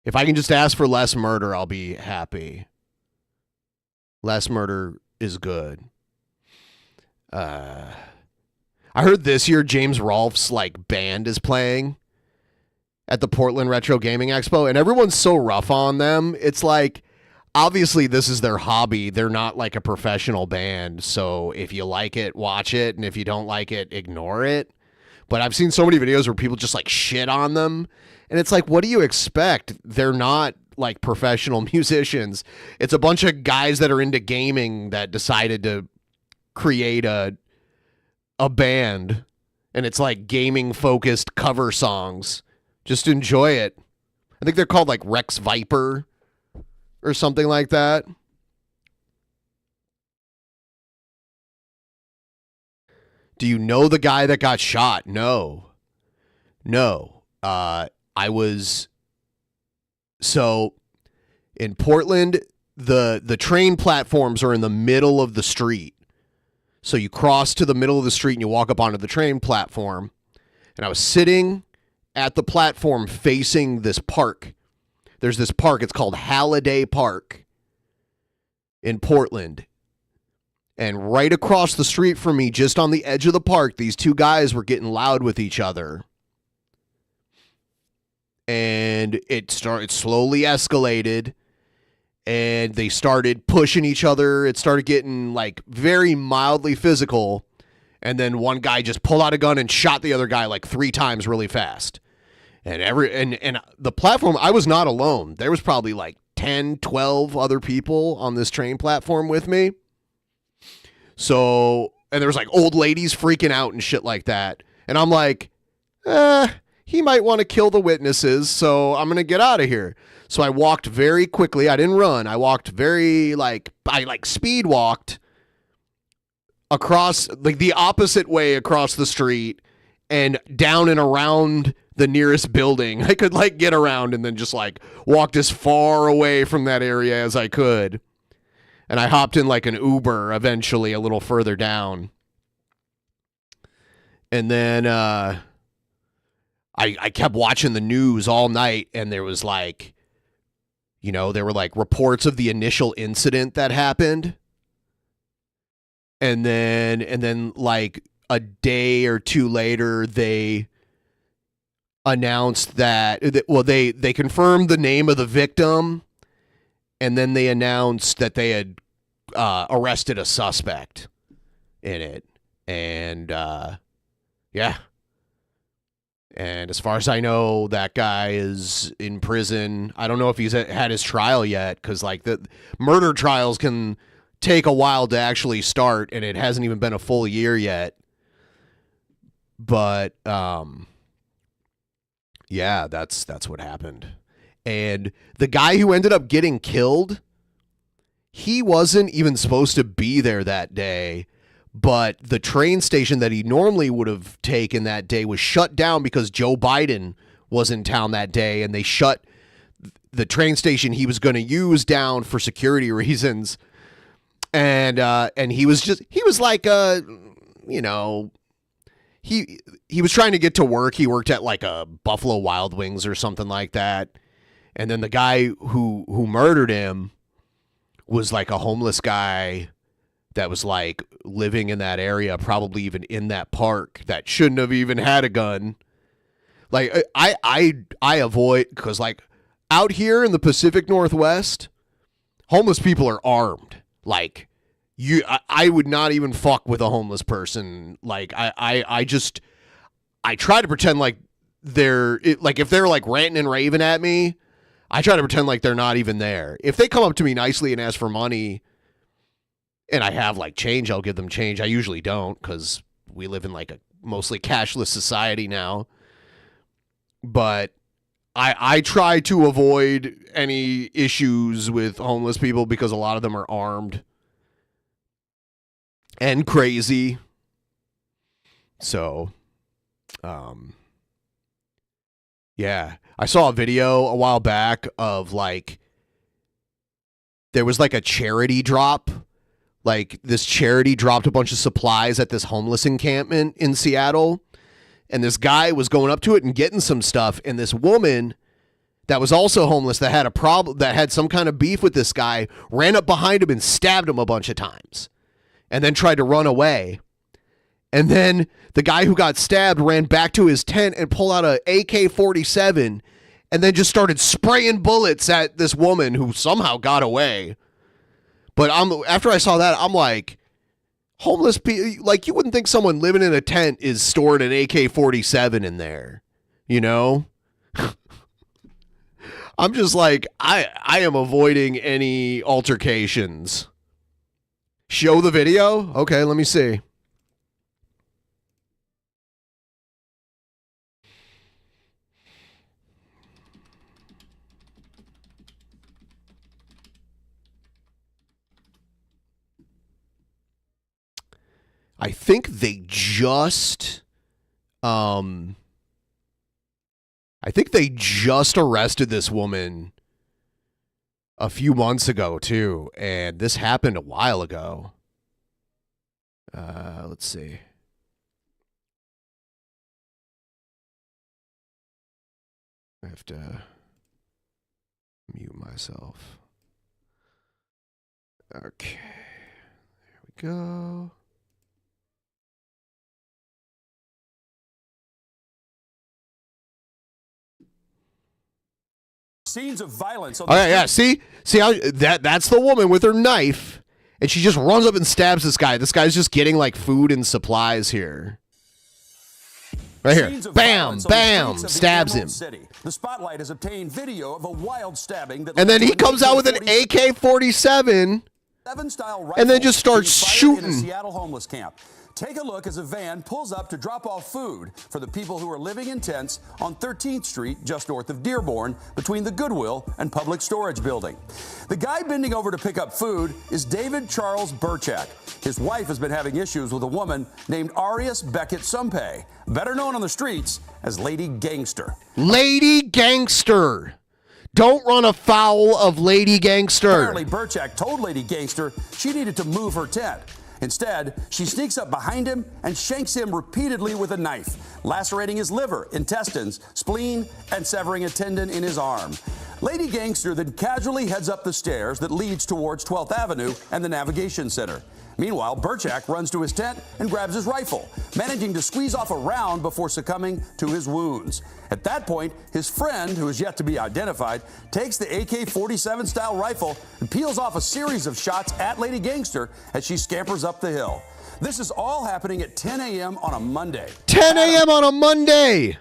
B: If I can just ask for less murder, I'll be happy. Less murder is good. I heard this year James Rolfe's like band is playing at the Portland Retro Gaming Expo, and everyone's so rough on them. It's like, obviously this is their hobby. They're not like a professional band. So if you like it, watch it. And if you don't like it, ignore it. But I've seen so many videos where people just like shit on them. And it's like, what do you expect? They're not like professional musicians. It's a bunch of guys that are into gaming that decided to create a band. And it's like gaming focused cover songs. Just enjoy it. I think they're called like Rex Viper or something like that. Do you know the guy that got shot? No. I was... So, in Portland, the train platforms are in the middle of the street. So you cross to the middle of the street and you walk up onto the train platform. And I was sitting at the platform facing this park. There's this park. It's called Halliday Park in Portland. And right across the street from me, just on the edge of the park, these two guys were getting loud with each other. And it slowly escalated. And they started pushing each other. It started getting like very mildly physical. And then one guy just pulled out a gun and shot the other guy like 3 times really fast. And and the platform, I was not alone. There was probably like 10, 12 other people on this train platform with me. So, and there was like old ladies freaking out and shit like that. And I'm like, he might want to kill the witnesses, so I'm going to get out of here. So I walked very quickly. I didn't run. I walked I speed walked across, like the opposite way across the street and down and around the nearest building. I could like get around and then just like walked as far away from that area as I could. And I hopped in like an Uber eventually a little further down. And then I kept watching the news all night, and there was like, there were like reports of the initial incident that happened. And then like a day or two later, they announced that, they confirmed the name of the victim, and then they announced that they had arrested a suspect in it. And yeah. And as far as I know, that guy is in prison. I don't know if he's had his trial yet, because like the murder trials can take a while to actually start, and it hasn't even been a full year yet. But yeah, that's what happened. And the guy who ended up getting killed, he wasn't even supposed to be there that day. But the train station that he normally would have taken that day was shut down because Joe Biden was in town that day, and they shut the train station he was going to use down for security reasons. And he was like, he was trying to get to work. He worked at like a Buffalo Wild Wings or something like that. And then the guy who murdered him was like a homeless guy that was like living in that area, probably even in that park, that shouldn't have even had a gun. Like I avoid, because like out here in the Pacific Northwest, homeless people are armed. Like I would not even fuck with a homeless person. Like I try to pretend like if they're like ranting and raving at me, I try to pretend like they're not even there. If they come up to me nicely and ask for money, and I have like change, I'll give them change. I usually don't, because we live in like a mostly cashless society now. But I try to avoid any issues with homeless people because a lot of them are armed and crazy. So, yeah. I saw a video a while back of like, there was like a charity drop. Like this charity dropped a bunch of supplies at this homeless encampment in Seattle, and this guy was going up to it and getting some stuff, and this woman that was also homeless that had a problem, that had some kind of beef with this guy, ran up behind him and stabbed him a bunch of times and then tried to run away. And then the guy who got stabbed ran back to his tent and pulled out a AK-47 and then just started spraying bullets at this woman who somehow got away. But after I saw that, I'm like, homeless people, like, you wouldn't think someone living in a tent is storing an AK-47 in there, you know? I'm just like, I am avoiding any altercations. Show the video? Okay, let me see. I think they just arrested this woman a few months ago too, and this happened a while ago. Let's see. I have to mute myself. Okay. There we go.
F: Scenes of violence.
B: All right, yeah. See how that's the woman with her knife, and she just runs up and stabs this guy. This guy's just getting like food and supplies here. Right here, bam, bam, stabs him.
F: The Spotlight has obtained video of a wild stabbing that,
B: and then he comes out with an AK-47, and then just starts shooting.
F: In a Seattle homeless camp. Take a look as a van pulls up to drop off food for the people who are living in tents on 13th Street, just north of Dearborn, between the Goodwill and Public Storage building. The guy bending over to pick up food is David Charles Burchak. His wife has been having issues with a woman named Arias Beckett Sumpay, better known on the streets as Lady Gangster.
B: Lady Gangster. Don't run afoul of Lady Gangster.
F: Apparently, Burchak told Lady Gangster she needed to move her tent. Instead, she sneaks up behind him and shanks him repeatedly with a knife, lacerating his liver, intestines, spleen, and severing a tendon in his arm. Lady Gangster then casually heads up the stairs that leads towards 12th Avenue and the Navigation Center. Meanwhile, Burchak runs to his tent and grabs his rifle, managing to squeeze off a round before succumbing to his wounds. At that point, his friend, who is yet to be identified, takes the AK-47 style rifle and peels off a series of shots at Lady Gangster as she scampers up the hill. This is all happening at 10 a.m. on a Monday.
B: 10 a.m. on a Monday!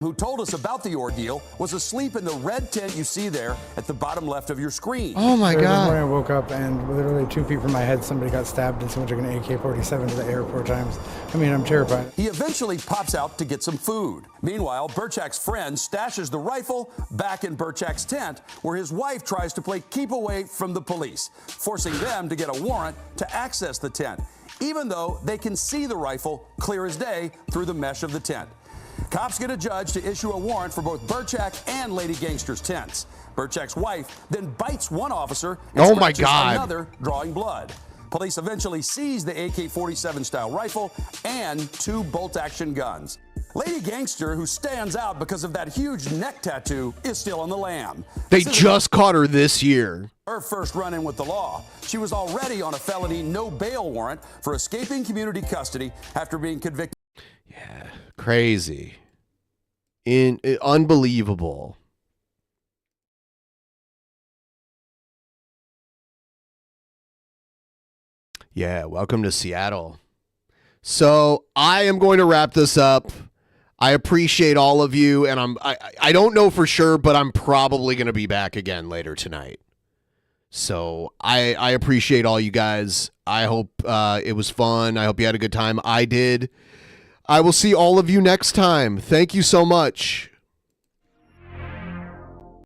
F: Who told us about the ordeal was asleep in the red tent you see there at the bottom left of your screen.
B: Oh my
G: This
B: God.
G: morning I woke up and literally 2 feet from my head somebody got stabbed and someone took an AK-47 to the air 4 times. I mean, I'm terrified.
F: He eventually pops out to get some food. Meanwhile, Burchak's friend stashes the rifle back in Burchak's tent, where his wife tries to play keep away from the police, forcing them to get a warrant to access the tent, even though they can see the rifle clear as day through the mesh of the tent. Cops get a judge to issue a warrant for both Burchak and Lady Gangster's tents. Burchak's wife then bites one officer and
B: Oh my
F: scratches
B: God.
F: another, drawing blood. Police eventually seize the AK-47 style rifle and 2 bolt-action guns. Lady Gangster, who stands out because of that huge neck tattoo, is still on the lam.
B: They
F: This isn't
B: just caught her this year.
F: her first run-in with the law. She was already on a felony no bail warrant for escaping community custody after being convicted.
B: Yeah, crazy. Unbelievable. Yeah, welcome to Seattle. So I am going to wrap this up. I appreciate all of you, and I don't know for sure, but I'm probably going to be back again later tonight. So I appreciate all you guys. I hope it was fun. I hope you had a good time. I did. I will see all of you next time. Thank you so much.